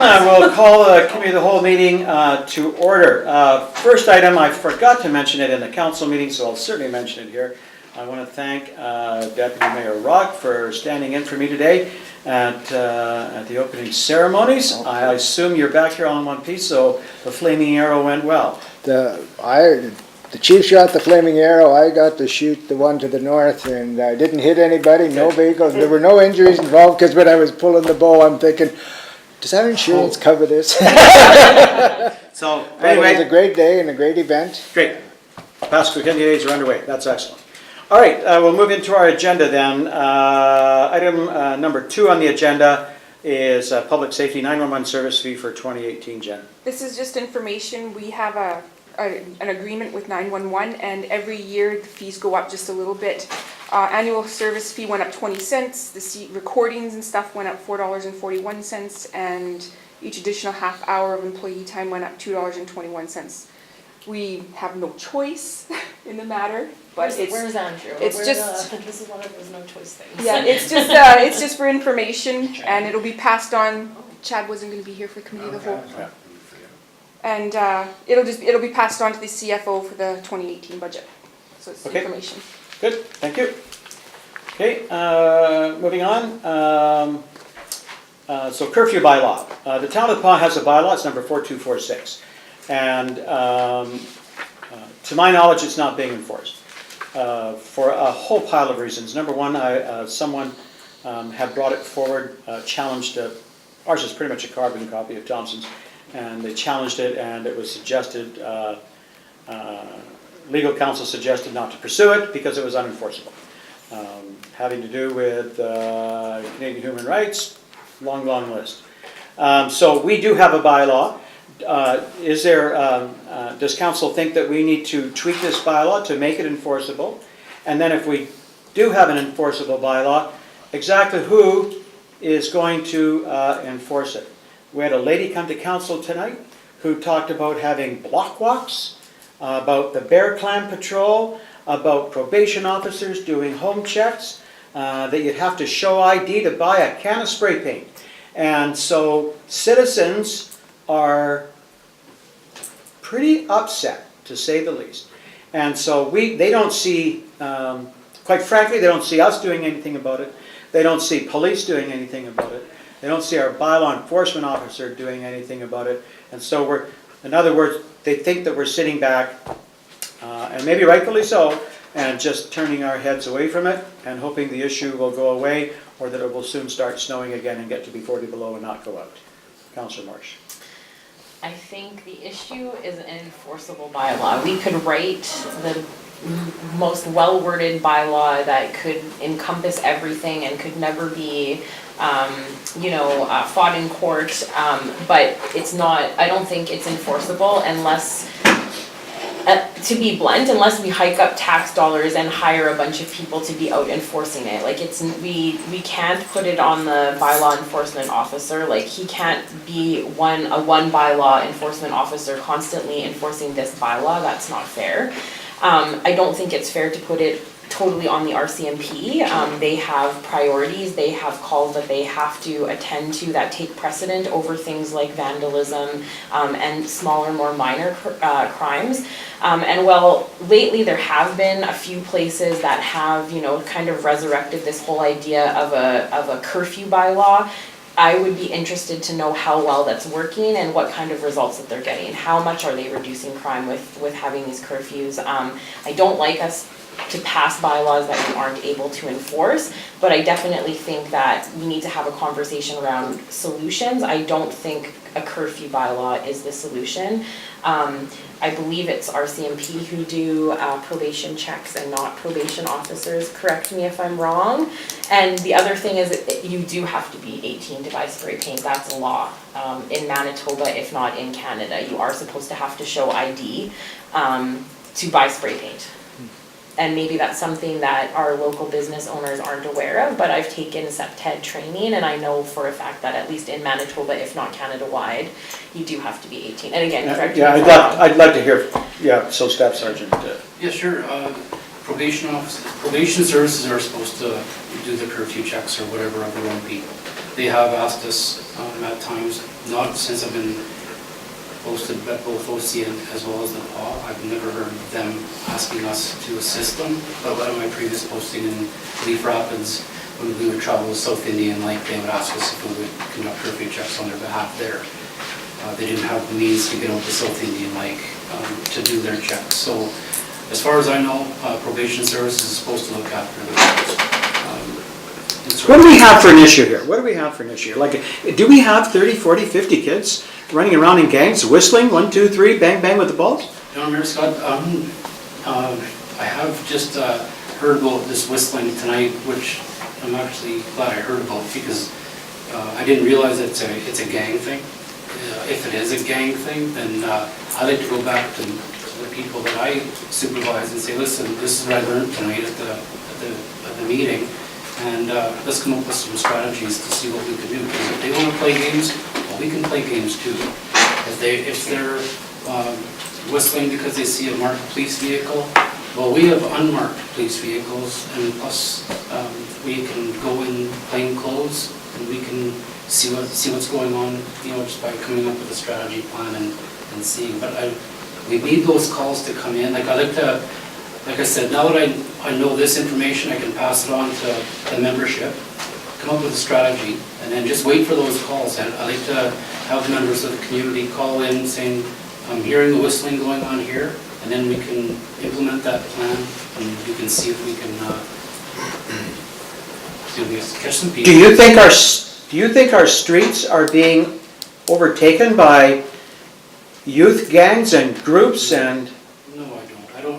I will call the committee of the whole meeting to order. First item, I forgot to mention it in the council meeting, so I'll certainly mention it here. I want to thank Deputy Mayor Rock for standing in for me today at the opening ceremonies. I assume you're back here all in one piece, so the Flaming Arrow went well. The chief shot the Flaming Arrow, I got to shoot the one to the north, and I didn't hit anybody, no vehicles, there were no injuries involved, because when I was pulling the bow, I'm thinking, does our insurance cover this? So, But it was a great day and a great event. Great. Past candidates are underway. That's excellent. All right, we'll move into our agenda then. Item number 2 on the agenda is Public Safety 911 service fee for 2018, Jen. This is just information. We have an agreement with 911, and every year the fees go up just a little bit. Annual service fee went up 20 cents. The recordings and stuff went up $4.41, and each additional half hour of employee time went up $2.21. We have no choice in the matter, but where's Andrew? It's just this is one of those no choice things. yeah, it's just for information, and it'll be passed on. Chad wasn't going to be here for committee of the whole. Yeah. And it'll be passed on to the CFO for the 2018 budget. So it's Okay. information. Good, thank you. Okay, moving on. So curfew bylaw. The town of Paw has a bylaw, it's number 4246. And to my knowledge, it's not being enforced for a whole pile of reasons. Number one, someone had brought it forward, challenged, ours is pretty much a carbon copy of Thompson's, and they challenged it, and it was suggested, legal counsel suggested not to pursue it because it was unenforceable. Having to do with Canadian human rights, long list. So we do have a bylaw. Does council think that we need to tweak this bylaw to make it enforceable? And then if we do have an enforceable bylaw, exactly who is going to enforce it? We had a lady come to council tonight who talked about having block walks, about the Bear Clan Patrol, about probation officers doing home checks, that you'd have to show ID to buy a can of spray paint. And so citizens are pretty upset, to say the least. And so they don't see, quite frankly, they don't see us doing anything about it. They don't see police doing anything about it. They don't see our bylaw enforcement officer doing anything about it. And so in other words, they think that we're sitting back, and maybe rightfully so, and just turning our heads away from it and hoping the issue will go away, or that it will soon start snowing again and get to be 40 below and not go out. Councillor Marsh. I think the issue is an enforceable bylaw. We could write the most well-worded bylaw that could encompass everything and could never be fought in court, but it's not, I don't think it's enforceable unless, to be blunt, unless we hike up tax dollars and hire a bunch of people to be out enforcing it. Like we can't put it on the bylaw enforcement officer. Like he can't be a one bylaw enforcement officer constantly enforcing this bylaw. That's not fair. I don't think it's fair to put it totally on the RCMP. They have priorities, they have calls that they have to attend to that take precedent over things like vandalism and smaller, more minor crimes. And while lately there have been a few places that have, kind of resurrected this whole idea of a curfew bylaw, I would be interested to know how well that's working and what kind of results that they're getting. How much are they reducing crime with having these curfews? I don't like us to pass bylaws that we aren't able to enforce, but I definitely think that we need to have a conversation around solutions. I don't think a curfew bylaw is the solution. I believe it's RCMP who do probation checks and not probation officers. Correct me if I'm wrong. And the other thing is that you do have to be 18 to buy spray paint. That's a law in Manitoba, if not in Canada. You are supposed to have to show ID to buy spray paint. And maybe that's something that our local business owners aren't aware of, but I've taken SEPTED training and I know for a fact that at least in Manitoba, if not Canada-wide, you do have to be 18. And again, correct me if I'm wrong. I'd like to hear, so Staff Sergeant. Yeah, sure. Probation services are supposed to do the curfew checks or whatever of their own people. they have asked us at times, not since I've been posted at both OC as well as the PAW, I've never heard of them asking us to assist them. But at my previous posting in Leaf Rapids, when we would travel to South Indian Lake, they would ask us if we would conduct curfew checks on their behalf there. They didn't have the means to get out to South Indian Lake to do their checks. So as far as I know, probation services is supposed to look after the kids. What do we have for an issue here? What do we have for an issue? Like, do we have 30, 40, 50 kids running around in gangs, whistling, 1, 2, 3, bang, bang with the balls? John Mayor Scott, I have just heard about this whistling tonight, which I'm actually glad I heard about, because I didn't realize it's a gang thing. If it is a gang thing, then I'd like to go back to the people that I supervise and say, listen, this is what I learned tonight at the meeting, and let's come up with some strategies to see what we can do. Because if they want to play games, well, we can play games too. If they're whistling because they see a marked police vehicle, well, we have unmarked police vehicles, and plus we can go in plain clothes and we can see what's going on, just by coming up with a strategy plan and seeing. But we need those calls to come in. Like I said, now that I know this information, I can pass it on to the membership, come up with a strategy, and then just wait for those calls. And I like to have members of the community call in saying, I'm hearing the whistling going on here, and then we can implement that plan, and we can see if we can catch some people. Do you think our streets are being overtaken by youth gangs and groups and? No,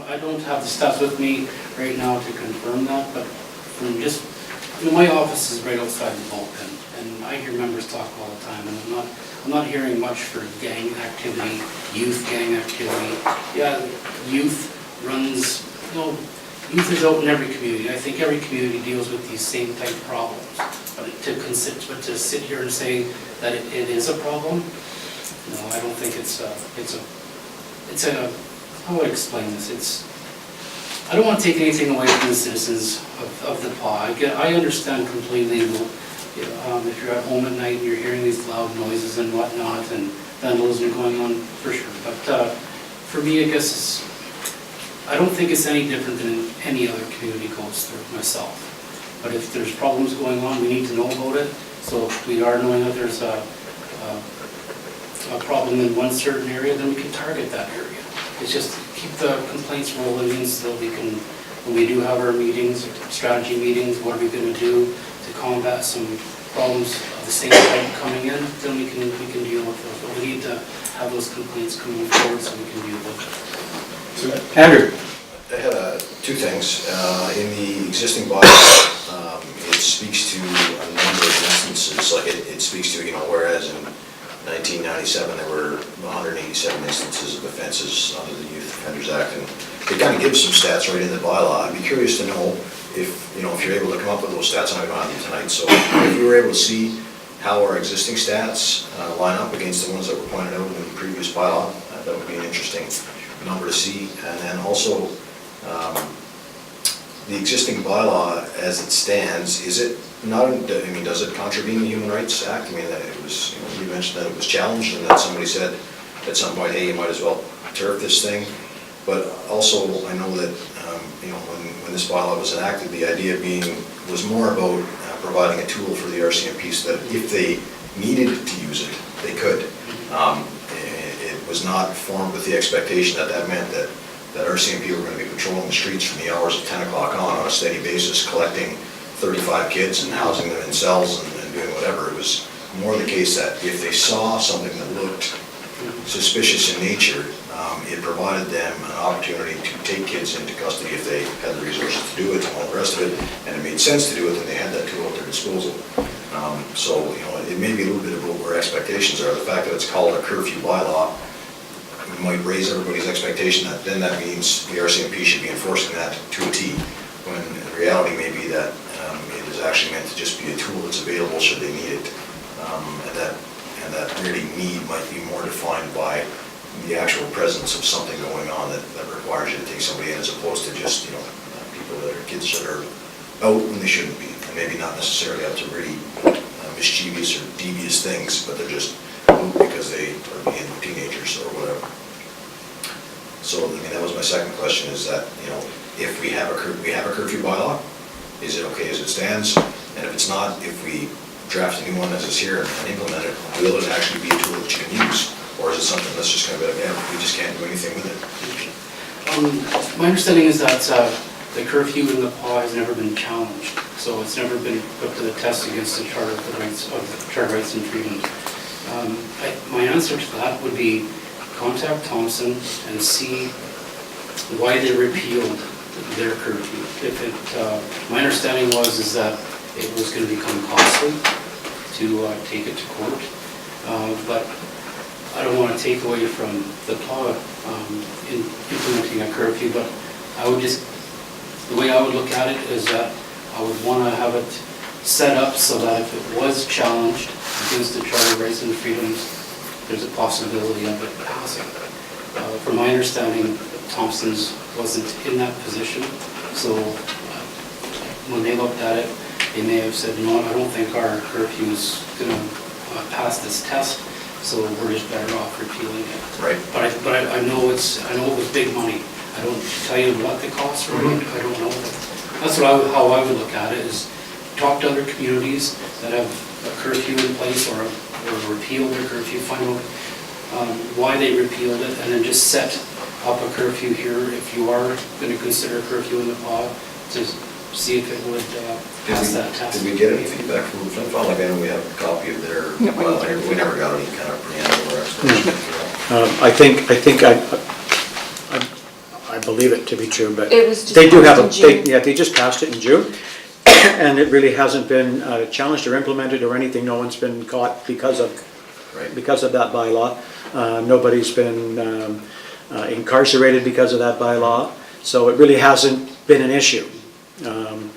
I don't have the stats with me right now to confirm that, but from just, my office is right outside the bullpen, and I hear members talk all the time, and I'm not hearing much for gang activity, youth gang activity. Yeah, youth runs, youth is out in every community. I think every community deals with these same type of problems. But to sit here and say that it is a problem, no, I don't think it's a, how would I explain this? I don't want to take anything away from the citizens of the PAW. I understand completely, if you're at home at night and you're hearing these loud noises and whatnot, and vandalism going on, for sure. But for me, I guess I don't think it's any different than any other community goes through myself. But if there's problems going on, we need to know about it. So if we are knowing that there's a problem in one certain area, then we can target that area. It's just keep the complaints rolling in so that we can, when we do have our meetings, strategy meetings, what are we going to do to combat some problems of the same type coming in, then we can deal with those. But we need to have those complaints coming forward so we can deal with it. Andrew? I had two things. In the existing bylaw, it speaks to a number of instances, like it speaks to, whereas in 1997 there were 187 instances of offenses under the Youth Offenders Act, and it kind of gives some stats right in the bylaw. I'd be curious to know if you're able to come up with those stats. I'm not on them tonight, so if we were able to see how our existing stats line up against the ones that were pointed out in the previous bylaw, that would be an interesting number to see. And then also, the existing bylaw as it stands, is it not, does it contravene the Human Rights Act? It was, you mentioned that it was challenged and that somebody said at some point, hey, you might as well turf this thing. But also, I know that, when this bylaw was enacted, the idea was more about providing a tool for the RCMP so that if they needed to use it, they could. It was not formed with the expectation that meant that RCMP were going to be patrolling the streets from the hours of 10 o'clock on a steady basis, collecting 35 kids and housing them in cells and doing whatever. It was more the case that if they saw something that looked suspicious in nature, it provided them an opportunity to take kids into custody if they had the resources to do it and all the rest of it, and it made sense to do it, then they had that tool at their disposal. So, it may be a little bit about where expectations are. The fact that it's called a curfew bylaw might raise everybody's expectation that then that means the RCMP should be enforcing that to a T, when the reality may be that it is actually meant to just be a tool that's available should they need it, and that really need might be more defined by the actual presence of something going on that requires you to take somebody in, as opposed to just people that are kids that are out when they shouldn't be, and maybe not necessarily up to really mischievous or devious things, but they're just moved because they are being teenagers or whatever. So, I mean, that was my second question, is that, you know, if we have a curfew bylaw, is it okay as it stands? And if it's not, if we draft a new one as is here and implement it, will it actually be a tool that you can use? Or is it something that's just going to be like, yeah, we just can't do anything with it? My understanding is that the curfew in the PAW has never been challenged, so it's never been put to the test against the Charter of the Charter Rights and Freedoms. My answer to that would be contact Thompson and see why they repealed their curfew. My understanding is that it was going to become costly to take it to court, but I don't want to take away from the PAW in implementing a curfew, but I would just, the way I would look at it is that I would want to have it set up so that if it was challenged against the Charter of Rights and Freedoms, there's a possibility of it passing. From my understanding, Thompson's wasn't in that position, so when they looked at it, they may have said, no, I don't think our curfew is going to pass this test, so we're just better off repealing it. Right. But I know it was big money. I don't tell you what the costs were, I don't know. That's how I would look at it, is talk to other communities that have a curfew in place or repealed their curfew, find out why they repealed it, and then just set up a curfew here if you are going to consider a curfew in the PAW, to see if it would pass that test. Did we get any feedback from Flin Flon? Like, I know we have a copy of their bylaw here, but we never got any kind of preamble or explanation. I believe it to be true, but It was just they do have passed in June. they just passed it in June, and it really hasn't been challenged or implemented or anything. No one's been caught because of that bylaw. Nobody's been incarcerated because of that bylaw, so it really hasn't been an issue. And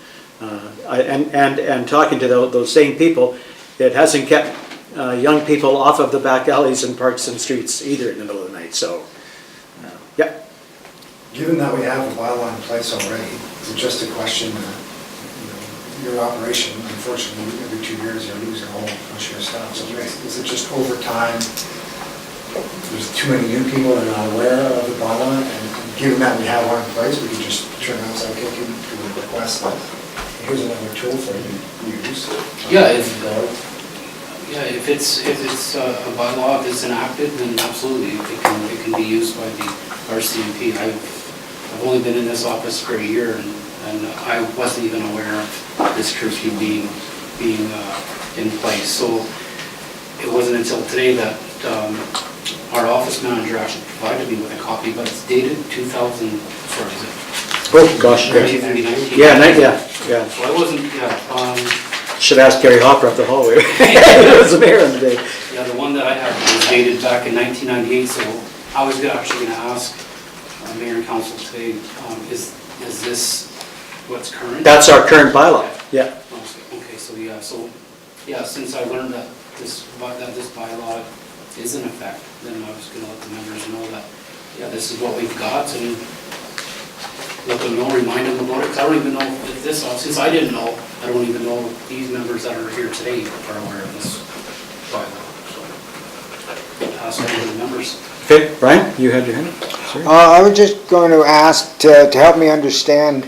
talking to those same people, it hasn't kept young people off of the back alleys and parks and streets either in the middle of the night. So, yeah. Given that we have a bylaw in place already, is it just a question that, your operation, unfortunately, every 2 years you're losing a whole bunch of your staff. So is it just over time, there's too many new people that are not aware of the bylaw, and given that we have one in place, we can just turn around and say, okay, can we request that? Here's another tool for you to use. Yeah, if it's a bylaw, if it's enacted, then absolutely, it can be used by the RCMP. I've only been in this office for a year, and I wasn't even aware of this curfew being in place. So it wasn't until today that our office manager actually provided me with a copy, but it's dated 2000, sorry, is it? Oh, gosh. 1919. Yeah. So I wasn't, Should ask Gary Hopper up the hallway. He was the mayor on the day. yeah, the one that I have was dated back in 1998, so I was actually going to ask Mayor and Council today, is this what's current? That's our current bylaw, yeah. Okay, so since I learned that this bylaw is in effect, then I was gonna let the members know that, this is what we've got, and let them know, remind them about it, 'cause I don't even know if since I didn't know, I don't even know if these members that are here today are aware of this bylaw, so pass it to the members. Okay, Brian, you had your hand up? Sorry. I was just going to ask to help me understand,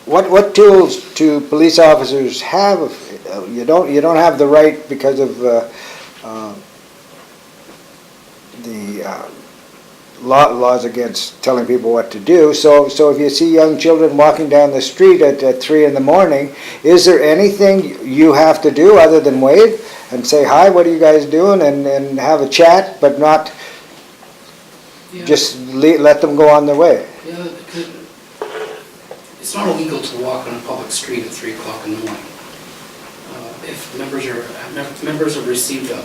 what tools do police officers have if you don't have the right because of the laws against telling people what to do. So if you see young children walking down the street at 3 in the morning, is there anything you have to do other than wave and say, hi, what are you guys doing, and have a chat, but not just let them go on their way? Yeah, it's not illegal to walk on a public street at 3 o'clock in the morning. If members have received a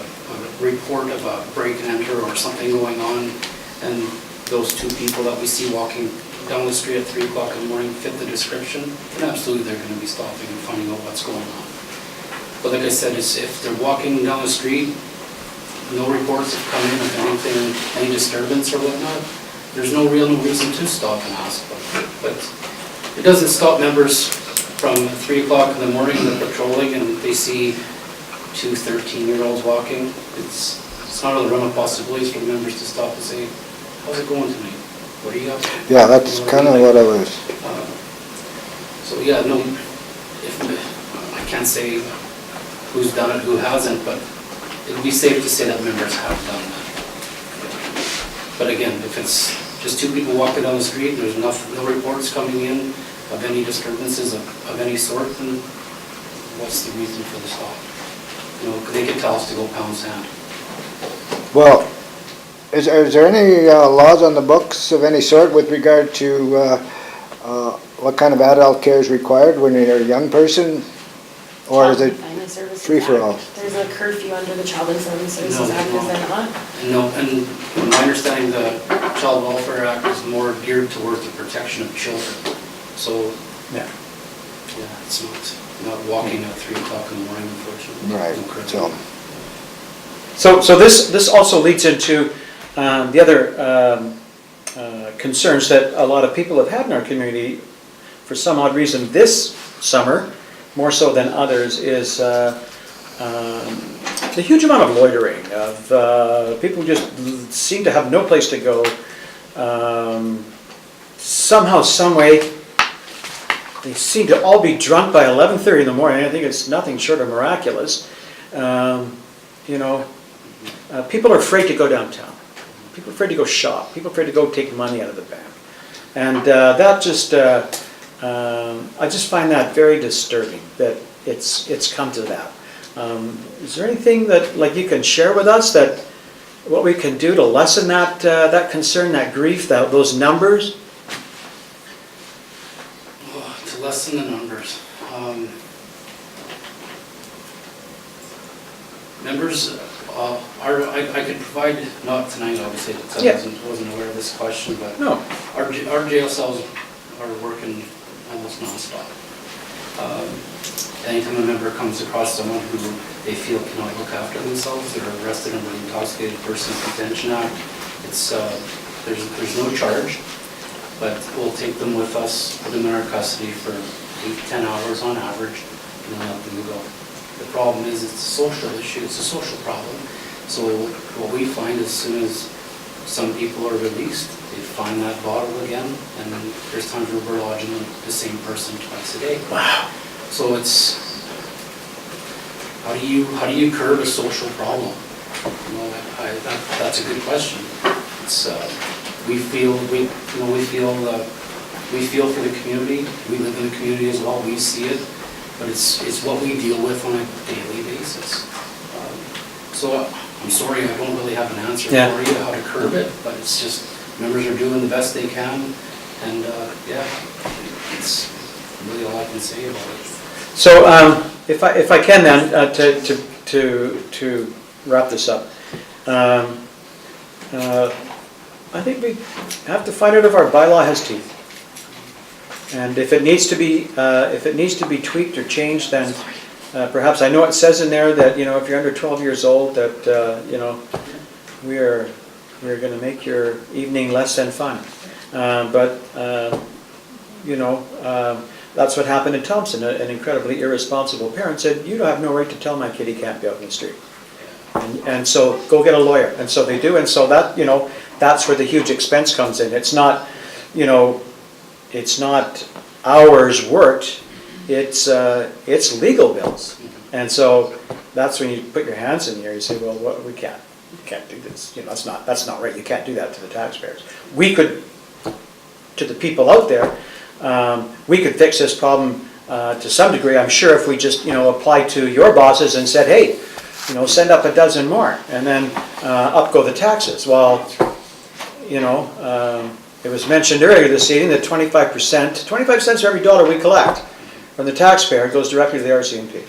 report of a break and enter or something going on, and those two people that we see walking down the street at 3 o'clock in the morning fit the description, then absolutely they're going to be stopping and finding out what's going on. But like I said, if they're walking down the street, no reports have come in of anything, any disturbance or whatnot, there's no reason to stop and ask. But it doesn't stop members from 3 o'clock in the morning, they're patrolling, and they see 2 13-year-olds walking, it's not on the realm of possibilities for members to stop and say, how's it going tonight? What are you up to? Yeah, that's You know kind of I mean? what I was, So, yeah, no, I can't say who's done it, who hasn't, but it would be safe to say that members have done that. But again, if it's just 2 people walking down the street, there's no reports coming in of any disturbances of any sort, then what's the reason for the stop? You know, they could tell us to go pound sand. well, is there any laws on the books of any sort with regard to what kind of adult care is required when you're a young person? Or is it Family Services free for all? Act. There's a curfew under the Child and Family Services No, Act, is no. there not? No, and from my understanding, the Child Welfare Act is more geared towards the protection of children. So, Yeah. yeah, it's not walking at 3 o'clock in the morning, unfortunately. Right, No curfew. so, So this also leads into the other concerns that a lot of people have had in our community for some odd reason this summer, more so than others, is the huge amount of loitering, of people who just seem to have no place to go. Somehow, some way, they seem to all be drunk by 11:30 in the morning. I think it's nothing short of miraculous. You know, people are afraid to go downtown. People are afraid to go shop. People are afraid to go take money out of the bank. And that just, I just find that very disturbing, that it's come to that. Is there anything that, like, you can share with us, that what we can do to lessen that that concern, that grief, those numbers? To lessen the numbers. Members, I could provide, not tonight obviously, because Yeah. I wasn't aware of this question, but No. our jail cells are working almost nonstop. Anytime a member comes across someone who they feel cannot look after themselves, they're arrested under the Intoxicated Persons Detention Act, it's, there's no charge, but we'll take them with us, put them in our custody for 8 to 10 hours on average, and then let them go. The problem is, it's a social issue, it's a social problem. So what we find, as soon as some people are released, they find that bottle again, and there's times where we're lodging the same person twice a day. Wow. So it's, how do you curb a social problem? You know, that's a good question. It's, we feel for the community, we live in the community as well, we see it, but it's what we deal with on a daily basis. So I'm sorry, I don't really have an answer for Yeah. you how to curb it, but it's just, members are doing the best they can, and yeah, it's really all I can say about it. So if I can then, to wrap this up, I think we have to find out if our bylaw has teeth. And if it needs to be tweaked or changed, then perhaps, I know it says in there that, you know, if you're under 12 years old, that, you know, we're going to make your evening less than fun. But, you know, that's what happened in Thompson. An incredibly irresponsible parent said, you don't have no right to tell my kid he can't be out in the street. And so go get a lawyer. And so they do. And so that, you know, that's where the huge expense comes in. It's not, you know, it's not hours worked, it's legal bills. And so that's when you put your hands in the air, you say, well, we can't do this. You know, that's not right. You can't do that to the taxpayers. We could, to the people out there, we could fix this problem to some degree, I'm sure, if we just, you know, applied to your bosses and said, hey, you know, send up a dozen more, and then up go the taxes. Well, you know, it was mentioned earlier this evening that 25% for every dollar we collect from the taxpayer goes directly to the RCMP.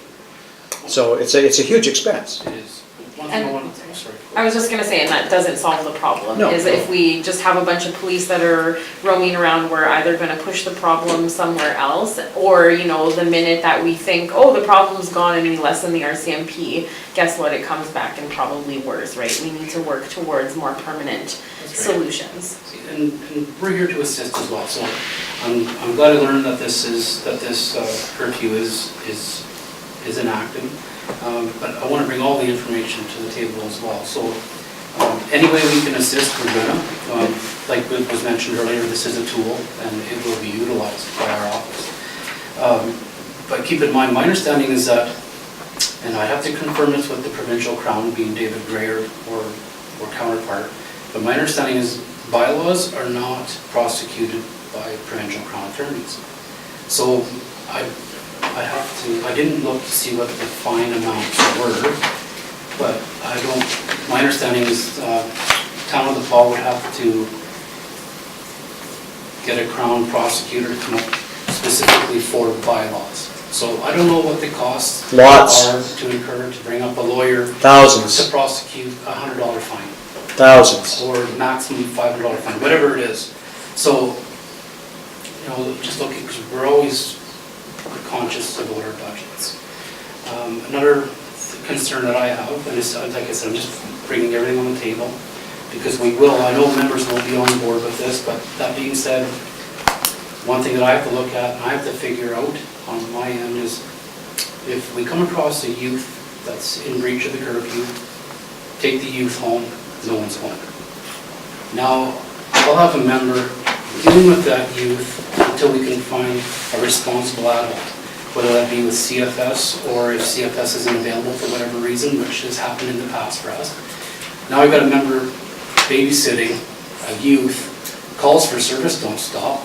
So it's a huge expense. It is. One thing I want I'm sorry. I was just gonna say, and that doesn't solve the problem, No. is if we just have a bunch of police that are roaming around, we're either gonna push the problem somewhere else, or, you know, the minute that we think, oh, the problem's gone and we lessen the RCMP, guess what, it comes back and probably worse, right? We need to work towards more permanent That's right. solutions. And we're here to assist as well, so I'm glad I learned that this curfew is enacted. But I want to bring all the information to the table as well. So any way we can assist, we're gonna. Like was mentioned earlier, this is a tool and it will be utilized by our office. But keep in mind, my understanding is that, and I have to confirm this with the provincial crown, being David Gray or counterpart, but my understanding is bylaws are not prosecuted by provincial crown attorneys. So I didn't look to see what the fine amounts were, but my understanding is Town of the Fall would have to get a crown prosecutor to come up specifically for bylaws. So I don't know what the costs Lots. are to incur to bring up a lawyer to Thousands, prosecute $100 fine, thousands. or maximum $500 fine, whatever it is. So, you know, just looking, because we're always conscious of what our budgets. Another concern that I have, and it's, like I said, I'm just bringing everything on the table, because I know members will be on board with this, but that being said, one thing that I have to look at, and I have to figure out on my end is, if we come across a youth that's in breach of the curfew, take the youth home, no one's home. Now, I'll have a member dealing with that youth until we can find a responsible adult, whether that be with CFS, or if CFS isn't available for whatever reason, which has happened in the past for us. Now I've got a member babysitting a youth, calls for service don't stop.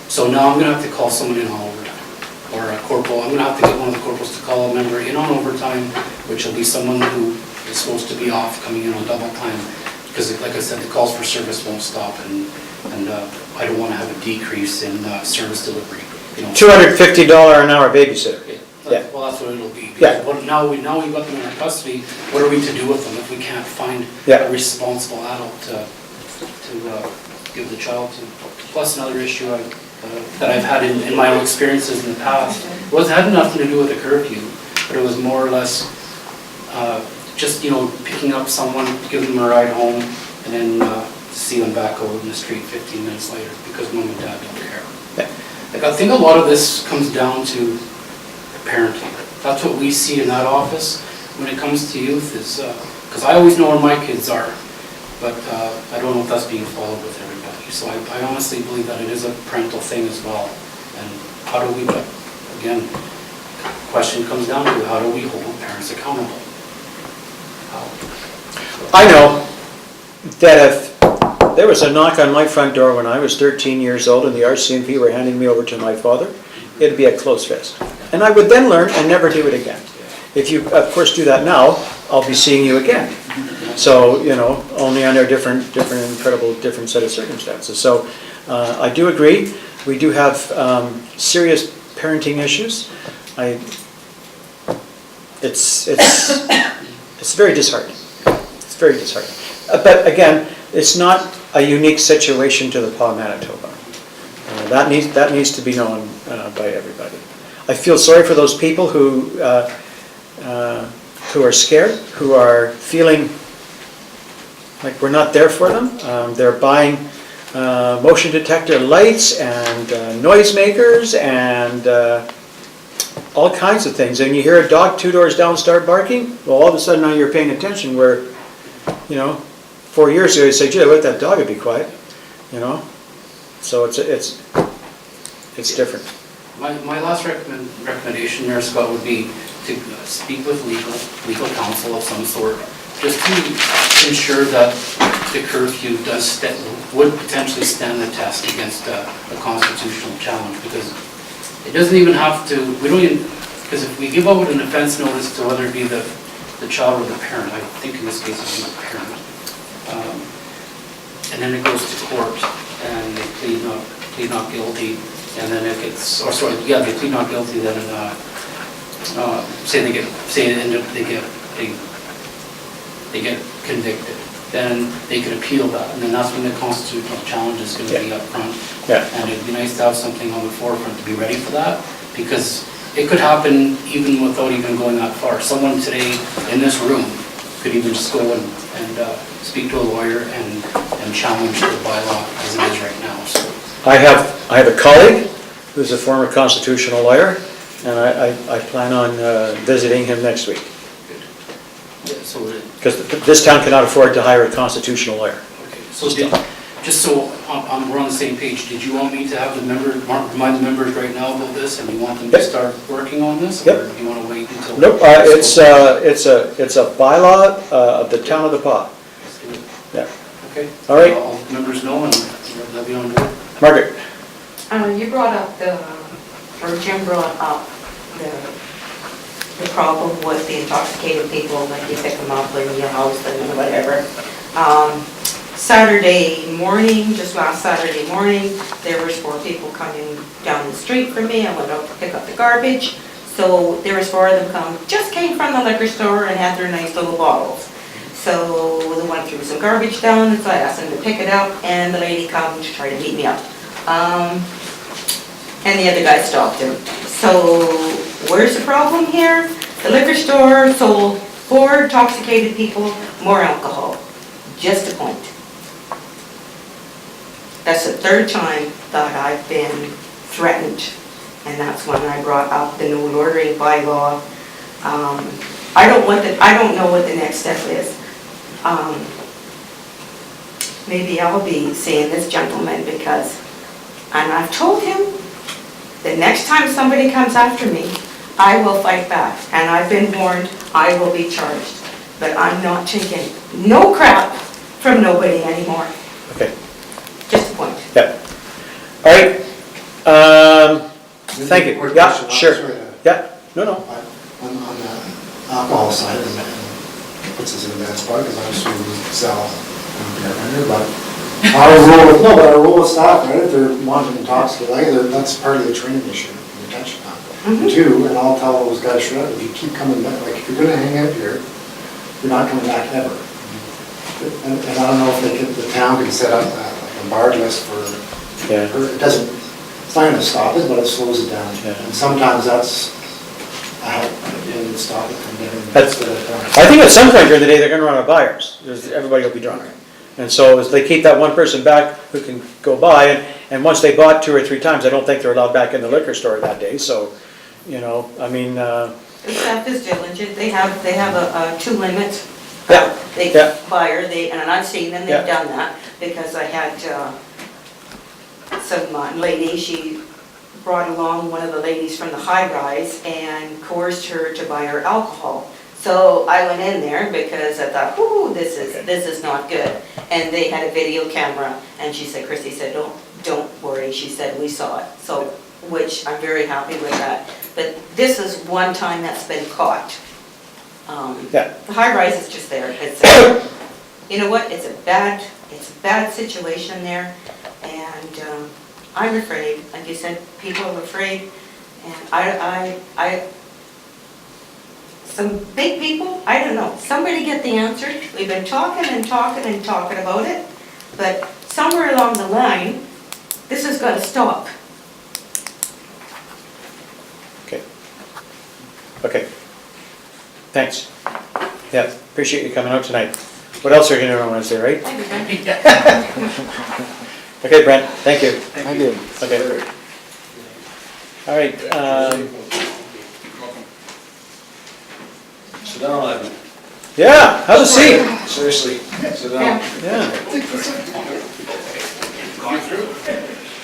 So now I'm gonna have to call someone in on overtime, or a corporal. I'm gonna have to get one of the corporals to call a member in on overtime, which will be someone who is supposed to be off, coming in on double time. Because like I said, the calls for service won't stop, and I don't wanna have a decrease in service delivery, you know. $250 an hour babysitter. Yeah. Well, that's what it'll be. Yeah. But now we've got them in our custody, what are we to do with them if we can't find Yeah. a responsible adult to give the child to? Plus another issue that I've had in my own experiences in the past, had nothing to do with the curfew, but it was more or less just, you know, picking up someone, giving them a ride home, and then see them back out in the street 15 minutes later because mom and dad don't care. Yeah. Like, I think a lot of this comes down to parenting. That's what we see in that office when it comes to youth, is because I always know where my kids are, but I don't know if that's being followed with everybody. So I honestly believe that it is a parental thing as well. And how do we, but again, question comes down to, how do we hold parents accountable? I know that if there was a knock on my front door when I was 13 years old and the RCMP were handing me over to my father, it'd be a closed fist. And I would then learn and never do it again. If you, of course, do that now, I'll be seeing you again. So, you know, only under different set of circumstances. So I do agree, we do have serious parenting issues. It's very disheartening. It's very disheartening. But again, it's not a unique situation to the Pas Manitoba. That needs to be known by everybody. I feel sorry for those people who are scared, who are feeling like we're not there for them. They're buying motion detector lights and noisemakers and all kinds of things. And you hear a dog 2 doors down start barking, well, all of a sudden now you're paying attention where, you know, 4 years ago you say, gee, let that dog be quiet, you know. So it's different. My last recommendation, Mayor Scott, would be to speak with legal counsel of some sort, just to ensure that the curfew would potentially stand the test against a constitutional challenge, because it doesn't even have to, because if we give out an offense notice to whether it be the child or the parent, I think in this case it would be the parent, and then it goes to court and they plead not guilty, and then if it's, or sorry, yeah, they plead not guilty, then say they get convicted, then they could appeal that, and then that's when the constitutional challenge is gonna be up front. Yeah. And it'd be nice to have something on the forefront to be ready for that, because it could happen even without even going that far. Someone today in this room could even just go and speak to a lawyer and challenge the bylaw as it is right now, so. I have a colleague who's a former constitutional lawyer, and I plan on visiting him next week. Yeah, so, Because this town cannot afford to hire a constitutional lawyer. okay, so just so we're on the same page, did you want me to have the remind the members right now about this, and you want them to Yep. start working on this? Yep. Or do you want to wait until? Nope, it's a bylaw of the town of the Pas. Let's do it. Yeah. Okay. All right. All members know, and they'll be on board. Margaret? You brought up or Jim brought up the problem with the intoxicated people, like you pick them up in your house and whatever. Saturday morning, just last Saturday morning, there was 4 people coming down the street from me. I went out to pick up the garbage. So there was 4 of them just came from the liquor store and had their nice little bottles. So they went through some garbage down, and so I asked them to pick it up, and the lady come to try to beat me up. And the other guy stopped him. So where's the problem here? The liquor store sold 4 intoxicated people more alcohol. Just a point. That's the 3rd time that I've been threatened, and that's when I brought up the no loitering bylaw. I don't know what the next step is. Maybe I'll be seeing this gentleman because, and I've told him, the next time somebody comes after me, I will fight back. And I've been warned, I will be charged. But I'm not taking no crap from nobody anymore. Okay, Just a point. yeah. All right, thank you. Quick Yeah, question, sure. sorry to- Yeah, no. On the alcohol side, and puts us in a bad spot, because obviously we sell beer vendor, but our rule of staff, right, if they're wanting to intoxicate, that's part of the training issue, the retention Mhm. And 2, and I'll tell those guys, straight up, if you keep coming back, like, if you're gonna hang out here, you're not coming back ever. And I don't know if the town can set up like a bar list for, Yeah. or it doesn't, it's not gonna stop it, but it slows it down. Yeah. And sometimes that's a help, and stop it from getting. That's- I think at some point during the day, they're gonna run out of buyers. Everybody will be drunk. And so as they keep that one person back who can go by, and once they bought 2 or 3 times, I don't think they're allowed back in the liquor store that day, so, I mean, The staff is diligent. They have 2 limits. Yeah, They yeah. fire, and I've seen them, Yeah. they've done that, because I had some lady, she brought along one of the ladies from the high rise and coerced her to buy her alcohol. So I went in there because I thought, ooh, this is not good. And they had a video camera, and she said, Chrissy said, don't worry, she said, we saw it. So, which I'm very happy with that. But this is one time that's been caught. Yeah. The high rise is just there. You know what, it's a bad situation there, and I'm afraid, like you said, people are afraid, and some big people, I don't know, somebody get the answer. We've been talking and talking and talking about it, but somewhere along the line, this is gonna stop. okay. Thanks. Yeah, appreciate you coming out tonight. What else are you gonna do on Wednesday, right? Okay, Brent, thank you. Thank you. Okay. All right, Sit down, Evan. yeah, have a seat. Seriously, sit down. Yeah.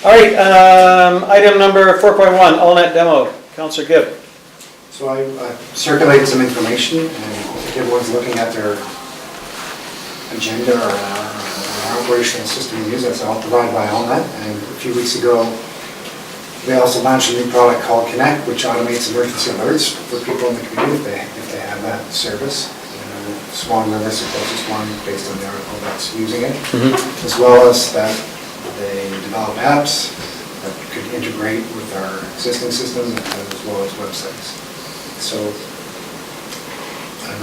All right, item number 4.1, AllNet demo. Counselor Gibb. So I circulated some information, and I think everyone's looking at their agenda or our operational system we use, that's all provided by AllNet. And a few weeks ago, they also launched a new product called Connect, which automates emergency alerts for people in the community if they have that service. Swan River is the closest one based on the article that's using it, as well as that they develop apps that could integrate with our existing systems as well as websites. So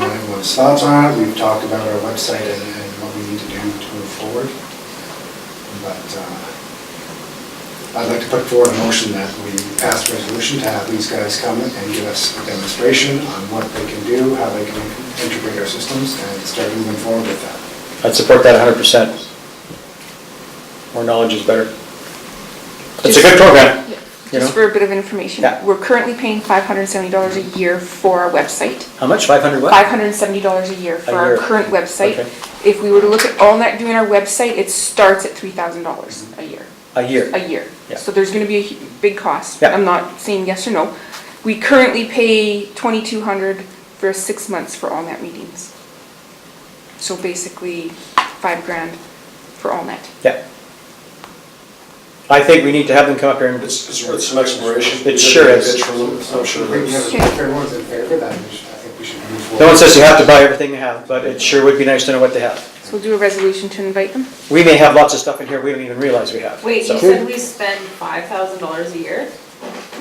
everyone's thoughts on it. We've talked about our website and what we need to do to move forward. But I'd like to put forward a motion that we pass a resolution to have these guys come and give us a demonstration on what they can do, how they can integrate our systems, and start moving forward with that. I'd support that 100%. More knowledge is better. It's a good program, you know? Just for a bit of information, Yeah. we're currently paying $570 a year for our website. How much, 500 what? $570 a year for A our year. current website. Okay. If we were to look at AllNet doing our website, it starts at $3,000 a year. A year. A year. Yeah. So there's gonna be a big cost. Yeah. I'm not saying yes or no. We currently pay $2,200 for 6 months for AllNet meetings. So basically, $5,000 for AllNet. Yeah. I think we need to have them come up here and, It's worth some exploration. It sure is. Pitch from them, I'm sure If there's. everyone's in favor of that, I think we should move forward. no one says you have to buy everything they have, but it sure would be nice to know what they have. So we'll do a resolution to invite them. We may have lots of stuff in here we don't even realize we have. Wait, So- you said we spend $5,000 a year?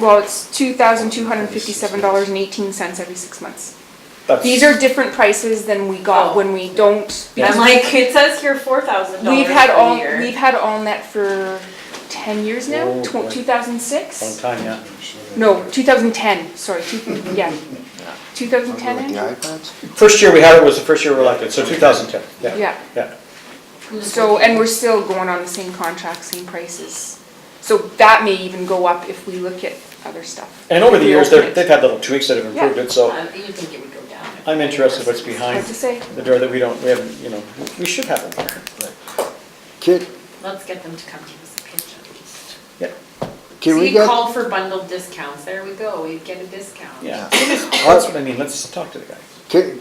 Well, it's $2,257.18 every 6 months. That's- These are different prices than we got Oh. when we don't. I'm like, it says here $4,000 We've had for all, the year. we've had AllNet for 10 years now, Oh, boy. 2006? Long time, yeah. No, 2010, sorry, yeah. 2010, With the Andrew? iPads? First year we had it was the first year we were elected, so 2010, yeah. Yeah, Yeah. so, and we're still going on the same contract, same prices. So that may even go up if we look at other stuff. And over the We years, open it. they've had little tweaks that have improved it, so You'd think it would go down. I'm interested what's behind Hard to say. the door that we haven't, you know, we should have them here. Can, Let's get them to come give us a pitch at least. can we See, get, call for bundled discounts, there we go, we get a discount. Yeah, that's what I mean, let's talk to the guy.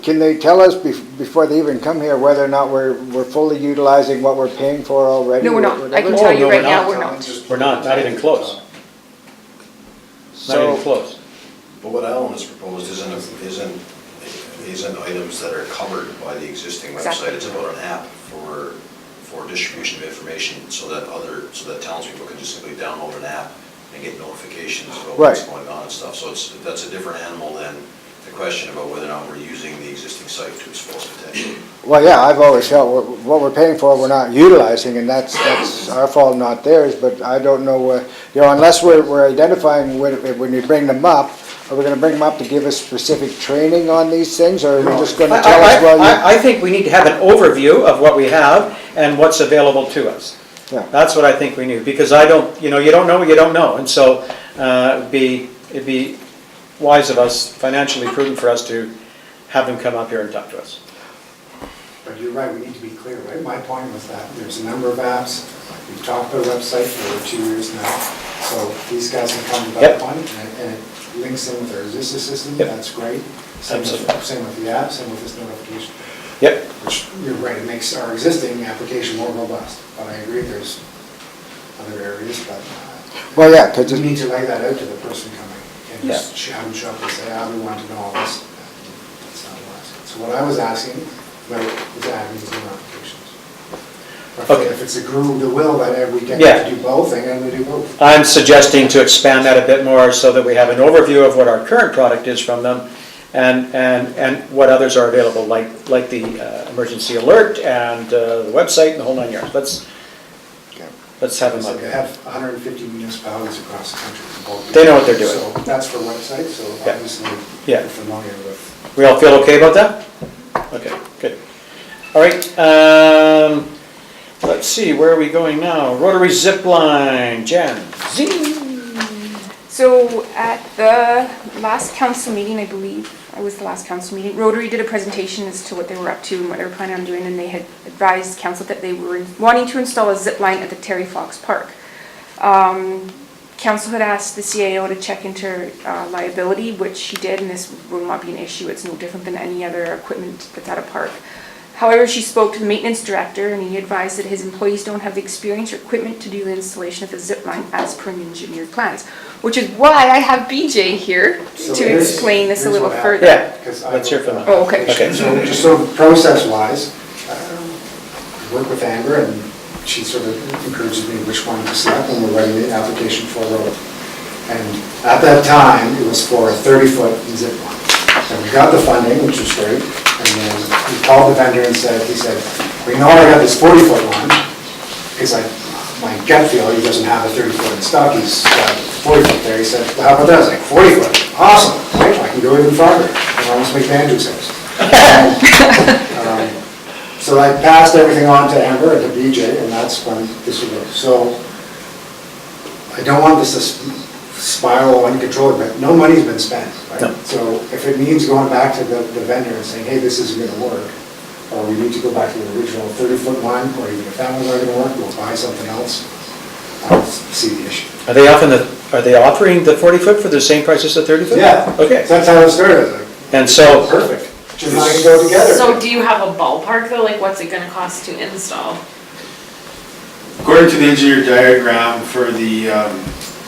can they tell us before they even come here whether or not we're fully utilizing what we're paying for already? No, we're not. I Whatever? can Oh, tell no, you we're right now, not. we're not. We're not even close. Not even So, close. But what Alan has proposed isn't items that are covered by the existing Exactly. website. It's about an app for distribution of information so that townspeople can just simply download an app and get notifications about what's Right. going on and stuff. So that's a different animal than the question about whether or not we're using the existing site to its fullest potential. well, yeah, I've always felt what we're paying for, we're not utilizing, and that's our fault, not theirs, but I don't know, you know, unless we're identifying when you bring them up, are we gonna bring them up to give us specific training on these things, or are we just gonna tell us, well, I think we need to have an overview of what we have and what's available to us. Yeah. That's what I think we need, because I don't, you know, you don't know what you don't know, and so it'd be wise of us, financially prudent for us to have them come up here and talk to us. But you're right, we need to be clear, right? My point was that there's a number of apps, we've talked about a website for 2 years now, so these guys can come to Yep. that point, and it links in with our existing system, Yep. that's great. Same Absolutely. with the app, same with this notification. Yep, Which, you're right, it makes our existing application more robust, but I agree there's other areas, but well, yeah, 'cause we it- need to lay that out to the person coming, and Yeah. just have them show up and say, we want to know all this. That's not what I was asking. So what I was asking about is adding these new applications. But Okay. if it's the will that we get Yeah. to do both, then we do both. I'm suggesting to expand that a bit more so that we have an overview of what our current product is from them and what others are available, like the emergency alert and the website and the whole 9 yards. Let's have them So up we here. have 150 municipalities across the country. both. They know what they're doing. So that's for websites, so Yeah. obviously Yeah. we're familiar with. We all feel okay about that? Okay, good. All right, let's see, where are we going now? Rotary zip line, Jen. Zing. So at the last council meeting, I believe, it was the last council meeting, Rotary did a presentation as to what they were up to and what they were planning on doing, and they had advised council that they were wanting to install a zip line at the Terry Fox Park. Council had asked the CAO to check into liability, which she did, and this will not be an issue. It's no different than any other equipment that's at a park. However, she spoke to the maintenance director, and he advised that his employees don't have the experience or equipment to do the installation of the zip line as per engineered plans, which is why I have BJ here So to here's- explain this a here's little what further. happened, Yeah, 'cause I let's hear wrote from that them. Oh, okay. Okay. So just so process-wise, work with Amber, and she sort of encourages me which one to select when we're writing the application for road. And at that time, it was for a 30-foot zip line. And we got the funding, which was great, And then he called the vendor and said, well, you know, I got this 40-foot one, because my gut feel, he doesn't have a 30-foot in stock, he's got 40-foot there. He said, well, how about that? I was like, 40-foot, awesome, right? I can go even farther. I can almost make Andrew's house. So I passed everything on to Amber and to BJ, and that's when this would go. So I don't want this to spiral uncontrollably, but no money's been spent, right? No. So if it means going back to the vendor and saying, hey, this isn't gonna work, or we need to go back to the original 30-foot one, or even if that one's not gonna work, we'll buy something else, I don't see the issue. Are they offering the 40-foot for the same price as the 30-foot? Yeah. Okay. So that's how it started, like, And so, perfect. Jim and I can go together. So do you have a ballpark though, like what's it gonna cost to install? According to the engineer diagram for the,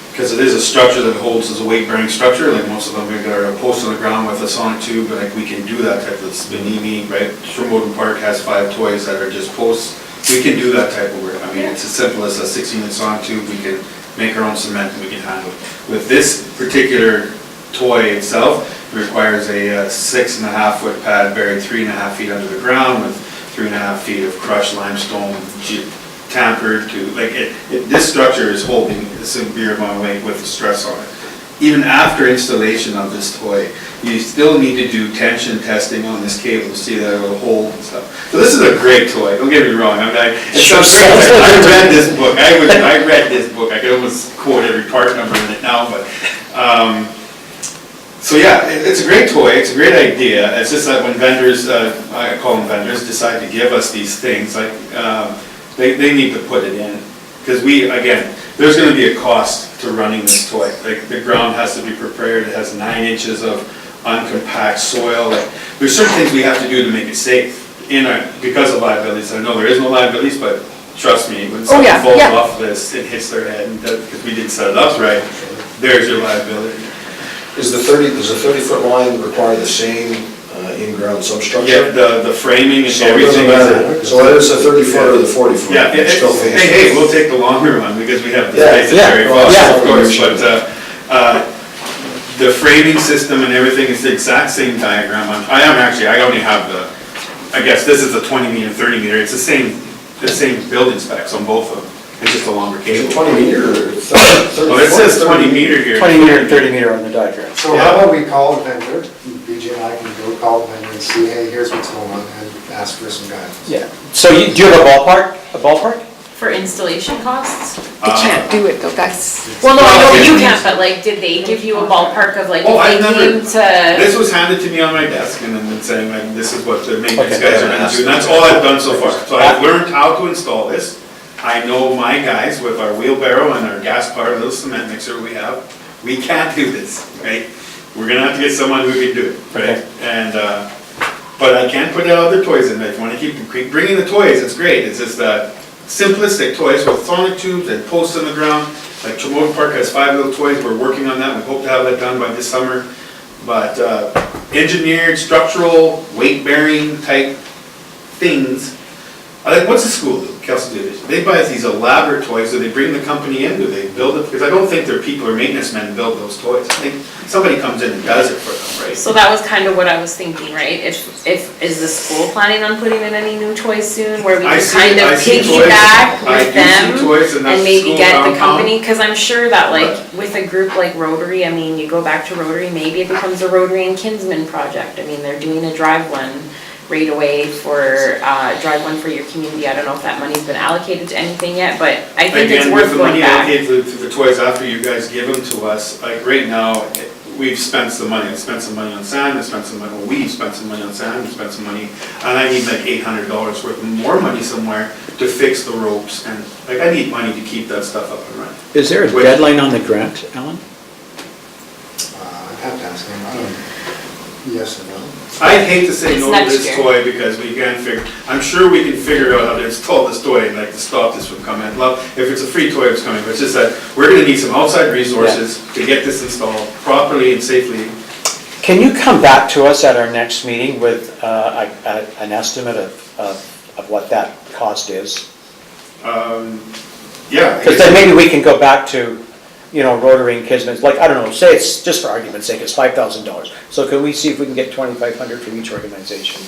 because it is a structure that holds as a weight-bearing structure, like most of them, we got a post on the ground with a sonic tube, but like we can do that type of Benimi, right? Shermoden Park has 5 toys that are just posts. We can do that type of work. I mean, it's as simple as a 16-inch sonic tube. We can make our own cement and we can handle it. With this particular toy itself, it requires a 6.5-foot pad buried 3.5 feet under the ground with 3.5 feet of crushed limestone, tampered to, like this structure is holding a severe amount of weight with the stress on it. Even after installation of this toy, you still need to do tension testing on this cable to see that it will hold and stuff. So this is a great toy, don't get me wrong, I read this book, I read this book, I could almost quote every part number in it now, but, so yeah, it's a great toy, it's a great idea. It's just that when vendors, I call them vendors, decide to give us these things, like, they need to put it in. Because again, there's gonna be a cost to running this toy. Like, the ground has to be prepared, it has 9 inches of uncompact soil. Like, there's certain things we have to do to make it safe because of liabilities. I know there is no liabilities, but trust me, when someone yeah, falls yeah. off this, it hits their head, and because we didn't set it up right, there's your liability. Does the 30-foot line require the same in-ground substructure? Yeah, the framing and So it doesn't everything. matter, so whether it's a 30-foot or the 40-foot? Yeah, it's still fancy. hey, we'll take the longer one because we have the Yeah, space to carry yeah, across, of yeah. course, but, the framing system and everything is the exact same diagram. I only have I guess this is a 20 meter, 30 meter, it's the same building specs on both of them. It's just a longer Is cable. it 20 meter or 30? Well, it says 20 meter here. 20 meter and 30 meter on the diagram. So how about we call the vendor, BJ and I can go call the vendor and see, hey, here's what's going on, and ask for some guidance. Yeah. So do you have a ballpark? For installation costs? They can't do it though, that's, Well, no, I know Well, you yeah. can't, but like, did they give you a ballpark of like, Oh, if I've they never- came to? This was handed to me on my desk and then saying like, this is what the maintenance Okay. guys are gonna do, and that's all I've done so far. So I've learned how to install this. I know my guys with our wheelbarrow and our gas powered little cement mixer we have, we can't do this, right? We're gonna have to get someone who can do it, right? Okay. And, but I can put other toys in there. If you wanna keep bringing the toys, it's great. It's just simplistic toys with sonic tubes and posts in the ground. Like Tremont Park has 5 little toys, we're working on that, we hope to have that done by this summer. But engineered, structural, weight-bearing type things. What's the school do, Kelsey Division? They buy these elaborate toys, do they bring the company in, do they build it? Because I don't think their people or maintenance men build those toys. I think somebody comes in and does it for them, right? So that was kind of what I was thinking, right? If, is the school planning on putting in any new toys soon, where we I can see- kind of I see toys. piggyback I with do see them? toys and that's And maybe school get the downtown. company, cause I'm sure that like, Right. with a group like Rotary, I mean, you go back to Rotary, maybe it becomes a Rotary and Kinsman project. I mean, they're doing a drive one right away for, drive one for your community. I don't know if that money's been allocated to anything yet, but I think it's Again, worth with the going money back. allocated to the toys after you guys give them to us, like right now, we've spent some money. I spent some money on sand, I spent some money, we've spent some money on sand, we spent some money, and I need like $800 worth of more money somewhere to fix the ropes, and like I need money to keep that stuff up and running. Is there a Wait. deadline on the grant, Alan? I'd have to ask him, I don't know, yes or no. I hate to say It's no to next this year. toy because we can't figure, I'm sure we can figure out how to install this toy and like to stop this from coming. Well, if it's a free toy, it's coming, but it's just that we're gonna need some outside resources to get this installed properly and safely. Can you come back to us at our next meeting with an estimate of what that cost is? Yeah. Because then maybe we can go back to, Rotary and Kismet, like, I don't know, say it's, just for argument's sake, it's $5,000. So can we see if we can get $2,500 from each organization?